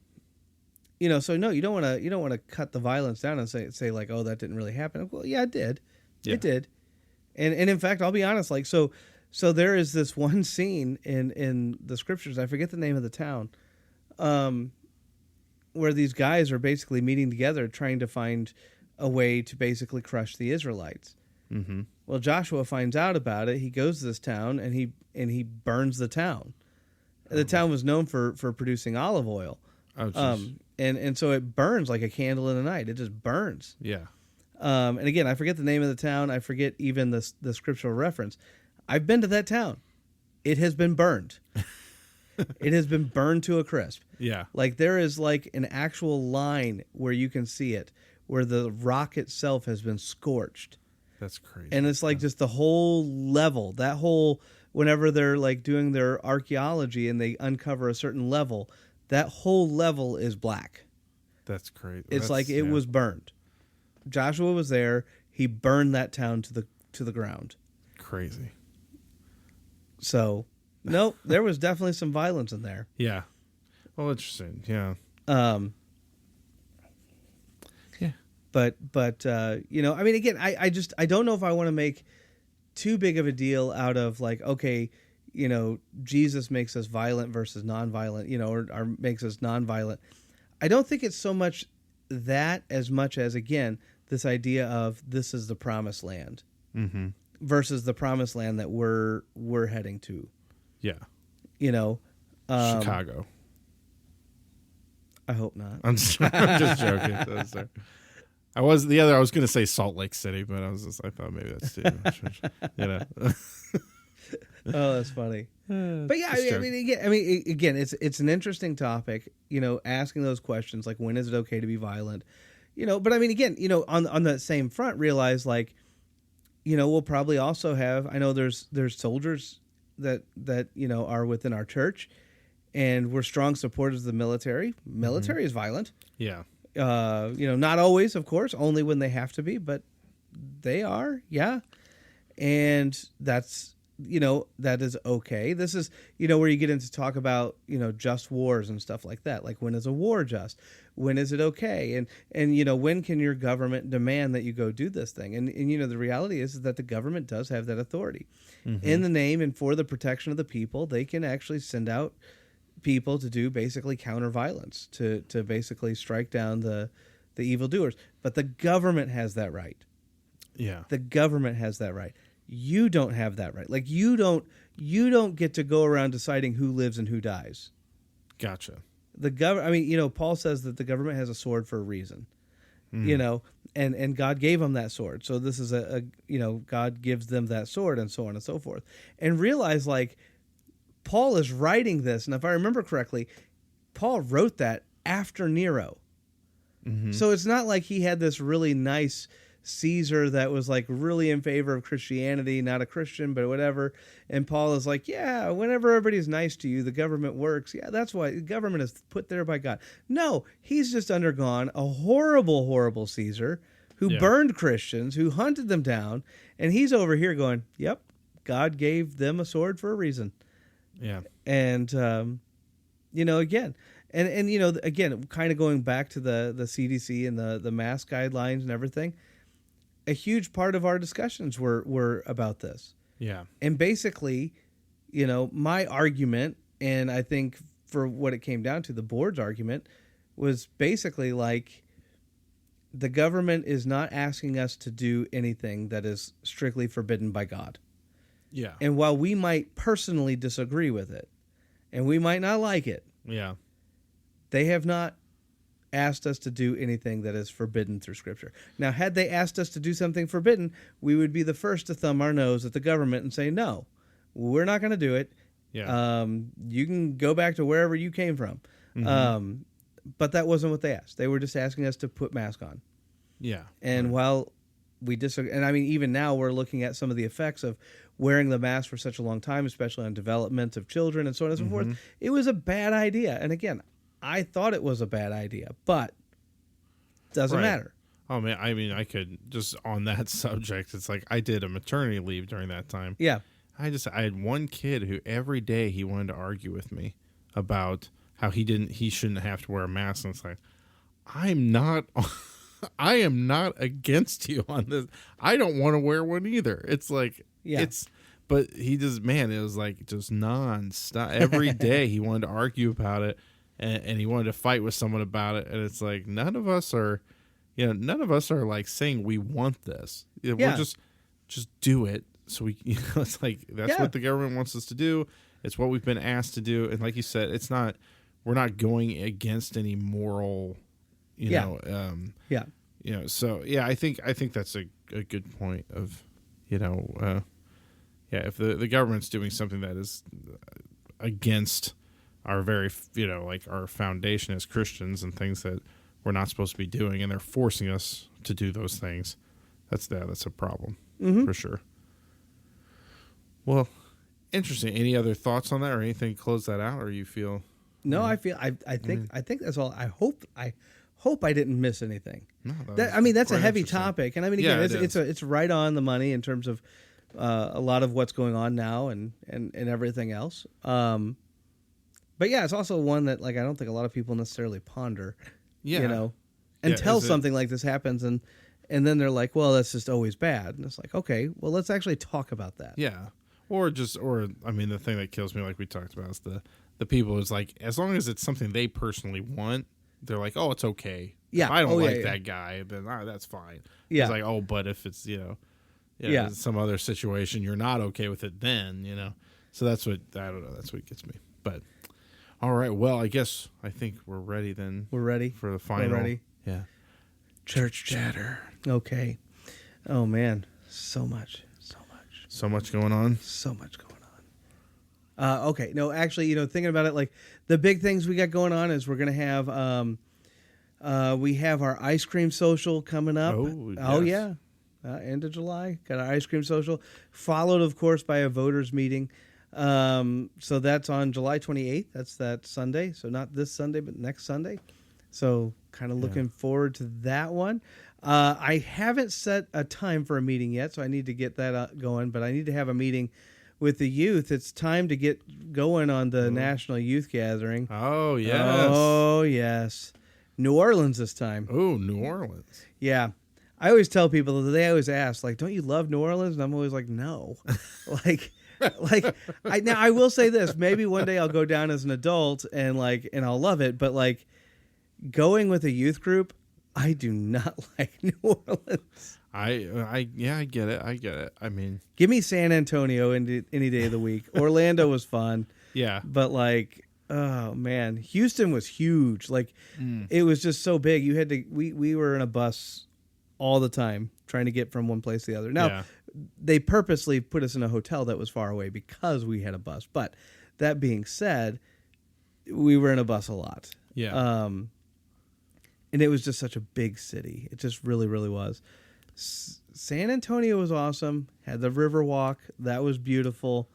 no, you don't want to cut the violence down and say like, oh, that didn't really happen. Well, yeah, it did. Yeah. It did. And in fact, I'll be honest, like, so there is this one scene in the scriptures, I forget the name of the town, where these guys are basically meeting together trying to find a way to basically crush the Israelites. Mm-hmm. Well, Joshua finds out about it. He goes to this town and he burns the town. The town was known for producing olive oil. Oh, and so it burns like a candle in the night. It just burns. Yeah. And again, I forget the name of the town. I forget even the scriptural reference. I've been to that town. It has been burned. It has been burned to a crisp. Yeah. Like there is like an actual line where you can see it, where the rock itself has been scorched. That's crazy. And it's like just the whole level, that whole, whenever they're like doing their archaeology and they uncover a certain level, that whole level is black. That's crazy. It's like it was burned. Joshua was there. He burned that town to the ground. Crazy. So, no, there was definitely some violence in there. Yeah. Well, interesting. Yeah. Yeah. But I mean, again, I don't know if I want to make too big of a deal out of like, okay, Jesus makes us violent versus nonviolent, or makes us nonviolent. I don't think it's so much that as much as, again, this idea of this is the promised land mm-hmm. versus the promised land that we're heading to. Yeah. Chicago. I hope not. I'm just joking. I was going to say Salt Lake City, but I thought maybe that's too much. Oh, that's funny. But yeah, I mean, again, it's an interesting topic. Asking those questions like, when is it okay to be violent? But I mean, again, on that same front, realize like, we'll probably also have. I know there's soldiers that are within our church, and we're strong supporters of the military. Military is violent. Yeah. Not always, of course, only when they have to be, but they are. Yeah. And that's, that is okay. This is, where you get into talk about, just wars and stuff like that. Like, when is a war just? When is it okay? And when can your government demand that you go do this thing? And the reality is that the government does have that authority. Mm-hmm. In the name and for the protection of the people, they can actually send out people to do basically counter violence, to basically strike down the evildoers. But the government has that right. Yeah. The government has that right. You don't have that right. Like you don't get to go around deciding who lives and who dies. Gotcha. Paul says that the government has a sword for a reason. And God gave them that sword. So this is God gives them that sword and so on and so forth. And realize like Paul is writing this, and if I remember correctly, Paul wrote that after Nero. So it's not like he had this really nice Caesar that was like really in favor of Christianity, not a Christian, but whatever. And Paul is like, yeah, whenever everybody's nice to you, the government works. Yeah, that's why the government is put there by God. No, he's just undergone a horrible, horrible Caesar who burned Christians, who hunted them down. And he's over here going, yep, God gave them a sword for a reason. Yeah. And, again, and again, kind of going back to the CDC and the mask guidelines and everything, a huge part of our discussions were about this. Yeah. And basically, my argument, and I think for what it came down to, the board's argument, was basically like the government is not asking us to do anything that is strictly forbidden by God. Yeah. And while we might personally disagree with it, and we might not like it, yeah, they have not asked us to do anything that is forbidden through Scripture. Now, had they asked us to do something forbidden, we would be the first to thumb our nose at the government and say, no, we're not going to do it. Yeah. You can go back to wherever you came from. But that wasn't what they asked. They were just asking us to put masks on. Yeah. And while we disagree, and I mean, even now we're looking at some of the effects of wearing the mask for such a long time, especially on development of children and so on and so forth. It was a bad idea. And again, I thought it was a bad idea, but it doesn't matter. Oh, man. I mean, I could just on that subject, it's like I did a maternity leave during that time. Yeah. I had one kid who every day he wanted to argue with me about how he shouldn't have to wear a mask. And it's like, I am not against you on this. I don't want to wear one either. It's like, but he just, man, it was like just nonstop. Every day he wanted to argue about it. And he wanted to fight with someone about it, and it's like none of us are like saying we want this. We're just do it. So we, it's like that's what the government wants us to do. It's what we've been asked to do, and like you said, we're not going against any moral, So I think that's a good point of, if the government's doing something that is against our very, like our foundation as Christians and things that we're not supposed to be doing, and they're forcing us to do those things, that's a problem for sure. Well, interesting. Any other thoughts on that, or anything to close that out, or you feel? No, I think that's all. I hope I didn't miss anything. No, that's a heavy topic, and I mean, again, it's right on the money in terms of a lot of what's going on now and everything else. But yeah, it's also one that like I don't think a lot of people necessarily ponder. Yeah. Until something like this happens, and then they're like, well, that's just always bad. And it's like, okay, well, let's actually talk about that. Yeah. Or I mean, the thing that kills me, like we talked about, is the people who's like, as long as it's something they personally want, they're like, oh, it's okay. Yeah. If I don't like that guy, then that's fine. Yeah. It's like, oh, but if it's, some other situation, you're not okay with it then, So that's what, I don't know, that's what gets me. But, all right, well, I think we're ready then. We're ready? For the final. We're ready? Yeah. Church chatter. Okay. Oh, man. So much going on. Okay. No, actually, thinking about it, like the big things we got going on is we're going to have, we have our ice cream social coming up. Oh yeah. End of July. Got our ice cream social, followed, of course, by a voters meeting. So that's on July 28th. That's that Sunday. So not this Sunday, but next Sunday. So kind of looking forward to that one. I haven't set a time for a meeting yet, so I need to get that going, but I need to have a meeting with the youth. It's time to get going on the National Youth Gathering. Oh, yes. Oh, yes. New Orleans this time. Oh, New Orleans. Yeah. I always tell people that they always ask, like, don't you love New Orleans? And I'm always like, no. I will say this, maybe one day I'll go down as an adult and I'll love it, but like going with a youth group, I do not like New Orleans. I get it. I mean, give me San Antonio any day of the week. Orlando was fun. Yeah. But oh man, Houston was huge. It was just so big. You had to, we were in a bus all the time trying to get from one place to the other. Now, they purposely put us in a hotel that was far away because we had a bus. But that being said, we were in a bus a lot. Yeah. and it was just such a big city. It just really, really was. San Antonio was awesome. Had the river walk. That was beautiful.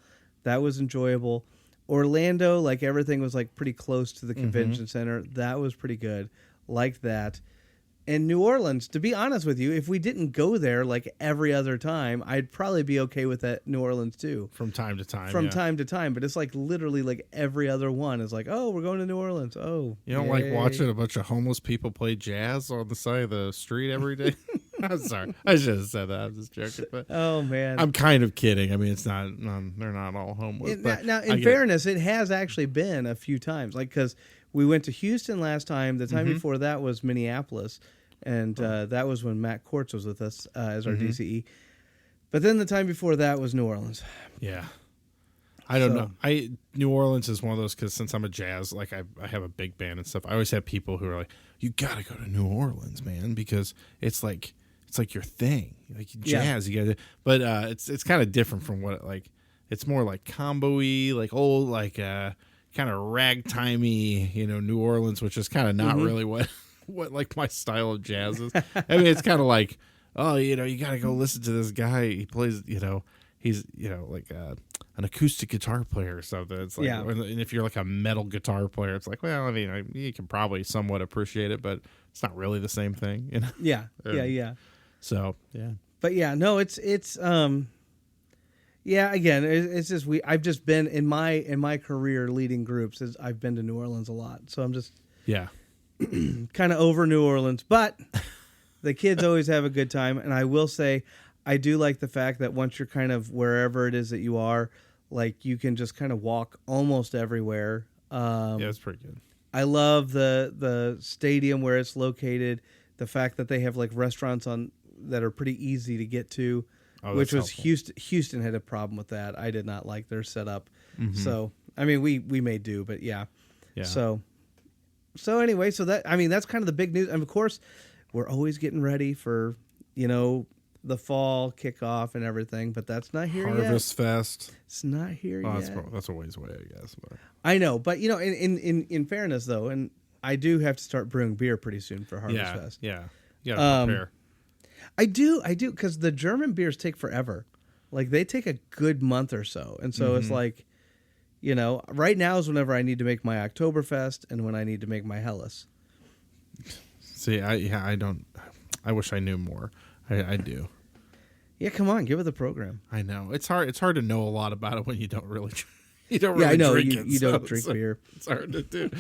That was enjoyable. Orlando, like everything was like pretty close to the convention center. That was pretty good. Liked that. And New Orleans, to be honest with you, if we didn't go there like every other time, I'd probably be okay with that New Orleans too. From time to time. Time to time. But it's like literally like every other one is like, oh, we're going to New Orleans. Oh, you don't like watching a bunch of homeless people play jazz on the side of the street every day? I'm sorry. I should have said that. I'm just joking. But oh, man. I'm kind of kidding. I mean, it's not, they're not all homeless. Now, in fairness, it has actually been a few times. Like, because we went to Houston last time. The time before that was Minneapolis. And that was when Matt Quartz was with us as our DCE. But then the time before that was New Orleans. Yeah. I don't know. New Orleans is one of those, because since I'm a jazz, like I have a big band and stuff, I always have people who are like, you got to go to New Orleans, man, because it's like your thing. Like jazz, you got to. But it's kind of different from what, like, it's more like combo-y, like old, like kind of ragtimey, New Orleans, which is kind of not really what like my style of jazz is. I mean, it's kind of like, oh, you got to go listen to this guy. He plays, he's, like an acoustic guitar player or something. It's like, and if you're like a metal guitar player, it's like, well, I mean, you can probably somewhat appreciate it, but it's not really the same thing, Yeah. So, yeah. But yeah, no, it's again, it's just I've just been in my career leading groups, I've been to New Orleans a lot. So I'm just kind of over New Orleans, but the kids always have a good time. And I will say, I do like the fact that once you're kind of wherever it is that you are, like you can just kind of walk almost everywhere. Yeah, it's pretty good. I love the stadium where it's located. The fact that they have like restaurants that are pretty easy to get to, which was helpful. Houston had a problem with that. I did not like their setup. So, I mean, we may do, but yeah. So anyway, that's kind of the big news. And of course, we're always getting ready for, the fall kickoff and everything, but that's not here yet. Harvest Fest. It's not here yet. That's a ways away, I guess. But. I know, but in fairness though, and I do have to start brewing beer pretty soon for Harvest Fest. Yeah. You gotta prepare. I do, because the German beers take forever. Like they take a good month or so, and so it's like, right now is whenever I need to make my Oktoberfest and when I need to make my Helles. See, I don't. I wish I knew more. I do. Yeah, come on, give it the program. I know it's hard. It's hard to know a lot about it when you don't really. You don't really I know. Drink it. You don't drink beer. It's hard to do.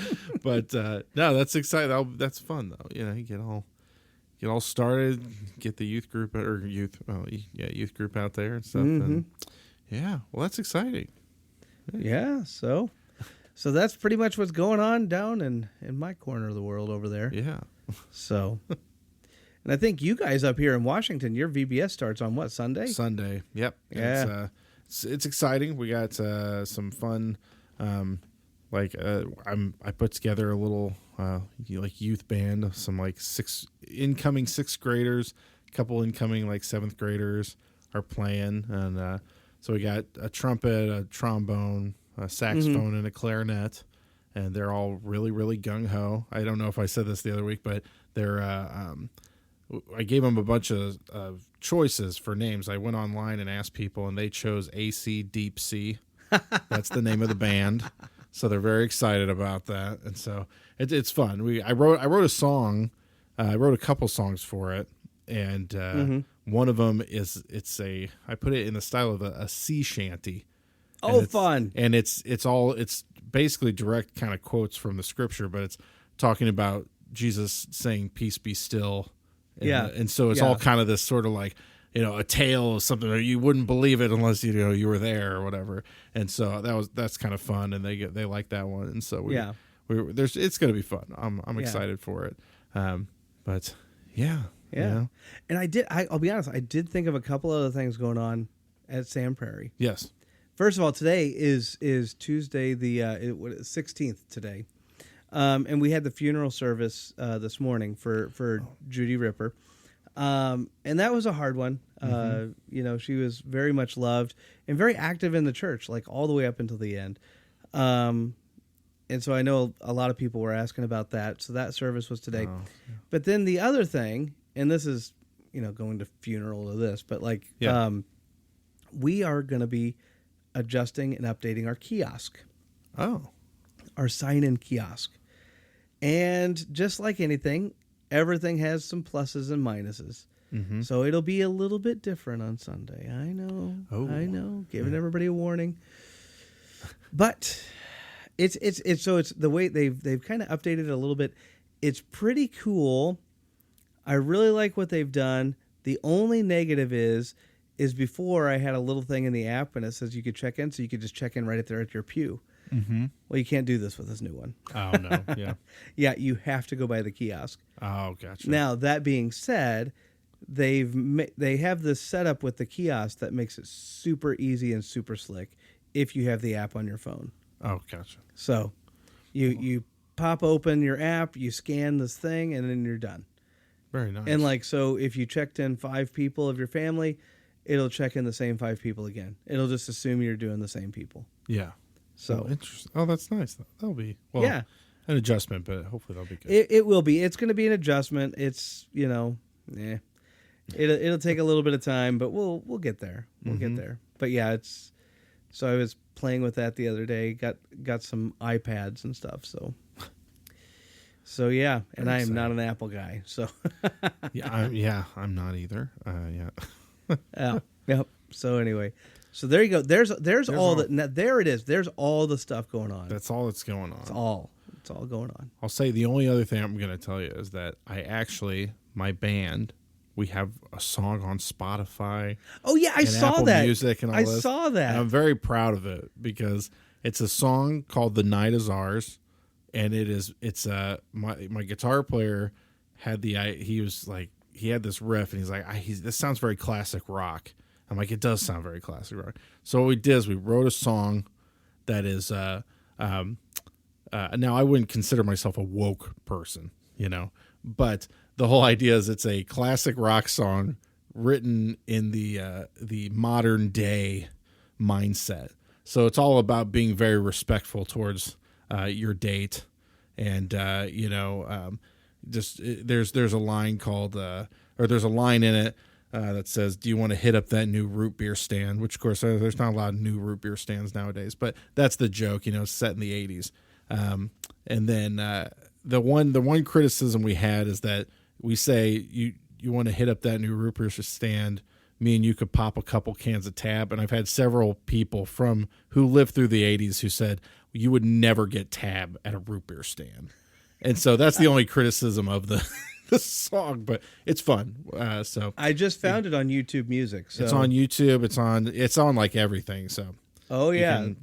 But no, that's exciting. That's fun though. You get all started. Get the youth group youth group out there and stuff. And well, that's exciting. Yeah. So that's pretty much what's going on down in my corner of the world over there. Yeah. So. And I think you guys up here in Washington, your VBS starts on what, Sunday? Sunday, yep. Yeah. It's exciting. We got some fun. I put together a little youth band. Some like incoming sixth graders, a couple incoming like seventh graders are playing, and so we got a trumpet, a trombone, a saxophone, and a clarinet, and they're all really really gung ho. I don't know if I said this the other week, but they're. I gave them a bunch of choices for names. I went online and asked people, and they chose AC Deep Sea. That's the name of the band. So they're very excited about that, and so it's fun. I wrote a song. I wrote a couple songs for it, and one of them I put it in the style of a sea shanty. Oh, fun! And it's basically direct kind of quotes from the scripture, but it's talking about Jesus saying, "Peace be still." And so it's all kind of this sort of like, a tale of something that you wouldn't believe it unless you were there or whatever. And so that's kind of fun, and they like that one. And so it's going to be fun. I'm excited for it. But yeah. And I'll be honest, I did think of a couple other things going on at Sam Prairie. Yes. First of all, today is Tuesday, the 16th today. And we had the funeral service this morning for Judy Ripper. And that was a hard one. She was very much loved and very active in the church, like all the way up until the end. And And so I know a lot of people were asking about that. So that service was today. Oh, yeah. But then the other thing, and this is, going to funeral to this, but we are going to be adjusting and updating our kiosk. Oh. Our sign-in kiosk. And just like anything, everything has some pluses and minuses. Mm-hmm. So it'll be a little bit different on Sunday. I know. Oh. I know. Giving everybody a warning. But it's the way they've kind of updated it a little bit. It's pretty cool. I really like what they've done. The only negative is before I had a little thing in the app and it says you could check in, so you could just check in right there at your pew. Mm-hmm. Well, you can't do this with this new one. Oh, no. Yeah. Yeah, you have to go by the kiosk. Oh, gotcha. Now, that being said, they have this setup with the kiosk that makes it super easy and super slick if you have the app on your phone. Oh, gotcha. So you pop open your app, you scan this thing, and then you're done. Very nice. And so if you checked in 5 people of your family, it'll check in the same 5 people again. It'll just assume you're doing the same people. Yeah. So interesting. Oh, that's nice. That'll be an adjustment, but hopefully that'll be good. It will be. It's going to be an adjustment. It's it'll take a little bit of time, but we'll get there. We'll get there. But yeah, it's. So I was playing with that the other day. Got some iPads and stuff. So yeah, and I am not an Apple guy. So I'm not either. Yeah. Yep. So anyway. So there you go. There's all that. There it is. There's all the stuff going on. That's all that's going on. It's all going on. I'll say the only other thing I'm going to tell you is that my band, we have a song on Spotify. Oh yeah, I saw Apple that. Music and all I this. saw that. And I'm very proud of it because it's a song called "The Night Is Ours," and it's my guitar player had he had this riff and he's like, this sounds very classic rock. I'm like, it does sound very classic rock. So what we did is we wrote a song that is now I wouldn't consider myself a woke person, but the whole idea is it's a classic rock song written in the modern day mindset. So it's all about being very respectful towards your date, and there's a line called there's a line in it. That says, "Do you want to hit up that new root beer stand?" Which, of course, there's not a lot of new root beer stands nowadays, but that's the joke. It's set in the '80s. And then the one criticism we had is that we say you want to hit up that new root beer stand. Me and you could pop a couple cans of Tab, and I've had several people who lived through the '80s who said you would never get Tab at a root beer stand, and so that's the only criticism of the song, but it's fun. So I just found it on YouTube Music. So it's on YouTube. It's on like everything. So the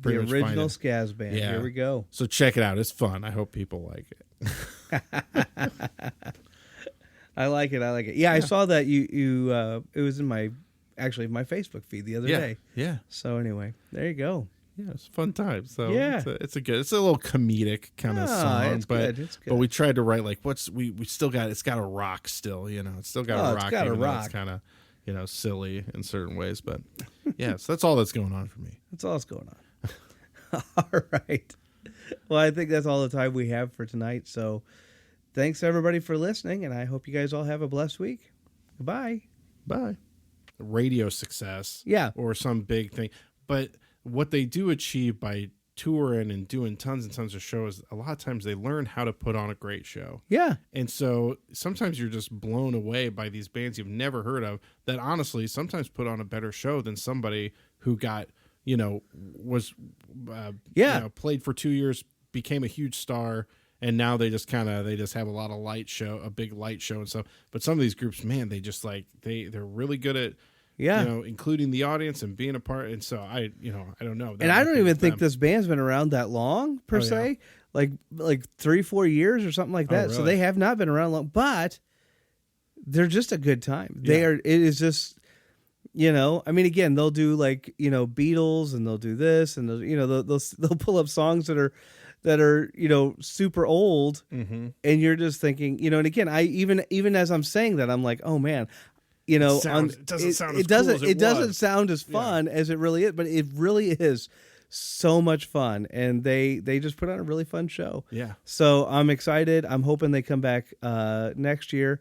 original Skaz Band. Yeah. Here we go. So check it out. It's fun. I hope people like it. I like it. Yeah, I saw that you. It was in my Facebook feed the other day. Yeah. So anyway, there you go. Yeah, it's a fun time. So yeah, it's a little comedic kind of song, it's good. But we tried to write like we still got it's got a rock still, it's still got a rock. It's got a rock. It's kind of silly in certain ways, but yeah, so that's all that's going on for me. That's all that's going on. All right. Well, I think that's all the time we have for tonight. So thanks everybody for listening, and I hope you guys all have a blessed week. Goodbye. Bye. Radio success, or some big thing, but what they do achieve by touring and doing tons and tons of shows, a lot of times they learn how to put on a great show. Yeah. And so sometimes you're just blown away by these bands you've never heard of that honestly sometimes put on a better show than somebody who got, was played for 2 years, became a huge star, and now they just have a big light show and stuff. But some of these groups, man, they just they're really good at including the audience and being a part. And so I don't know. And I don't even think this band's been around that long per se, like 3-4 years or something like that. Really? So they have not been around long, but they're just a good time. It is just, I mean, again, they'll do Beatles and they'll do this and they'll pull up songs that are super old, and you're just thinking, and again, I even as I'm saying that, I'm like, oh man. It doesn't sound as fun as it really is. so much fun, and they just put on a really fun show. Yeah. So I'm excited. I'm hoping they come back next year.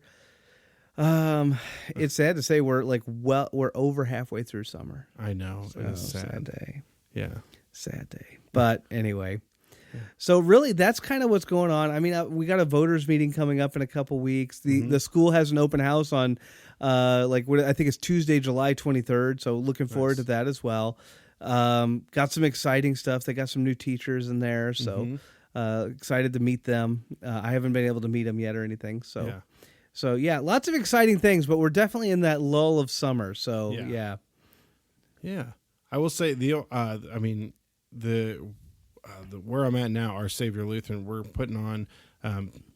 It's sad to say we're over halfway through summer. I know. So, It's sad. sad day. Yeah. Sad day. But anyway, so really that's kind of what's going on. I mean, we got a voters meeting coming up in a couple weeks. The school has an open house on I think it's Tuesday, July 23rd. So looking forward to that as well. Got some exciting stuff. They got some new teachers in there. So excited to meet them. I haven't been able to meet them yet or anything. So yeah, lots of exciting things, but we're definitely in that lull of summer. So yeah. I will say the where I'm at now, Our Savior Lutheran, we're putting on.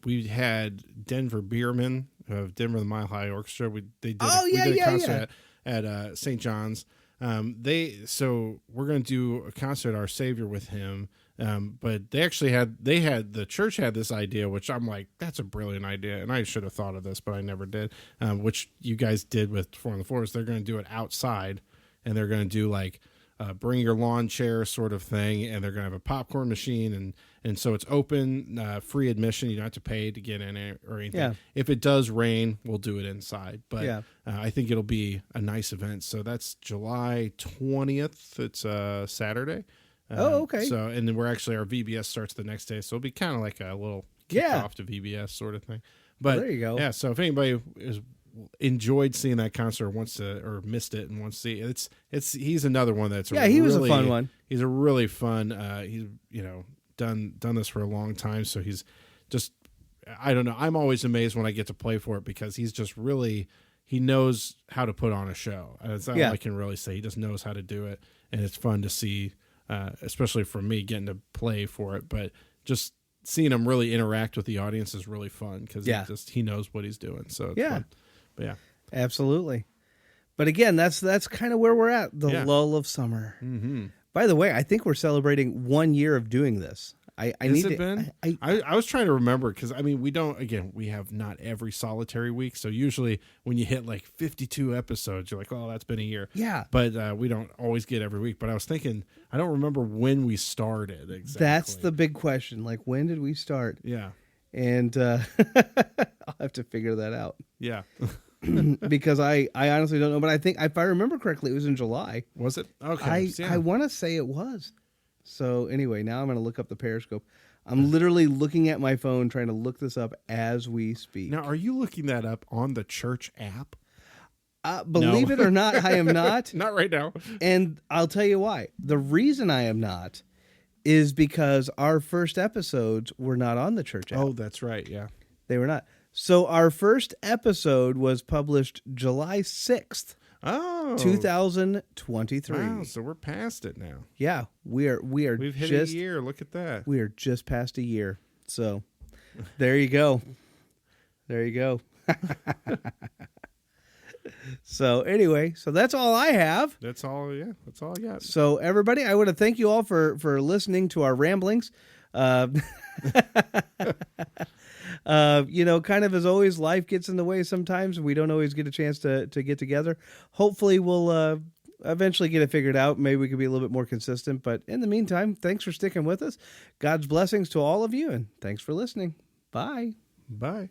We had Denver Bierman of Denver the Mile High Orchestra. We did a concert at St. John's. So we're going to do a concert at Our Savior with him. But they actually the church had this idea, which I'm like, that's a brilliant idea, and I should have thought of this, but I never did. Which you guys did with Four on the Floor. They're going to do it outside, and they're going to do like bring your lawn chair sort of thing, and they're going to have a popcorn machine, and so it's open, free admission. You don't have to pay to get in it or anything. Yeah. If it does rain, we'll do it inside, but I think it'll be a nice event. So that's July 20th. It's a Saturday. Okay. So, and then our VBS starts the next day, so it'll be kind of like a little kickoff to VBS sort of thing. But there you go. Yeah. So if anybody enjoyed seeing that concert, or missed it and wants to see he's another one that's he was a fun one. He's a really fun. He's done this for a long time, so he's just, I don't know. I'm always amazed when I get to play for it because he's just really, he knows how to put on a show. That's all I can really say. He just knows how to do it, and it's fun to see. Especially for me getting to play for it, but just seeing him really interact with the audience is really fun because he knows what he's doing. So it's fun. But absolutely. But again, that's kind of where we're at, the lull of summer. Mm-hmm. By the way, I think we're celebrating 1 year of doing this. I was trying to remember because we have not every solitary week. So usually when you hit like 52 episodes, you're like, oh, that's been a year. Yeah. But we don't always get every week. But I was thinking, I don't remember when we started exactly. That's the big question. Like, when did we start? Yeah. And I'll have to figure that out. Yeah. Because I honestly don't know. But I think if I remember correctly, it was in July. Was it? Okay. I want to say it was. So anyway, now I'm going to look up the Parishscope. I'm literally looking at my phone trying to look this up as we speak. Now, are you looking that up on the church app? Believe it or not, I am not. Not right now. And I'll tell you why. The reason I am not is because our first episodes were not on the church app. Oh, that's right. Yeah. They were not. So our first episode was published July 6th. Oh, 2023. Wow, so we're past it now. Yeah, we've hit a year. Look at that. We are just past a year. So there you go. There you go. So anyway, so that's all I have. That's all. Yeah, that's all I got. So everybody, I want to thank you all for listening to our ramblings. Kind of as always, life gets in the way sometimes. We don't always get a chance to get together. Hopefully we'll eventually get it figured out. Maybe we can be a little bit more consistent. But in the meantime, thanks for sticking with us. God's blessings to all of you, and thanks for listening. Bye. Bye.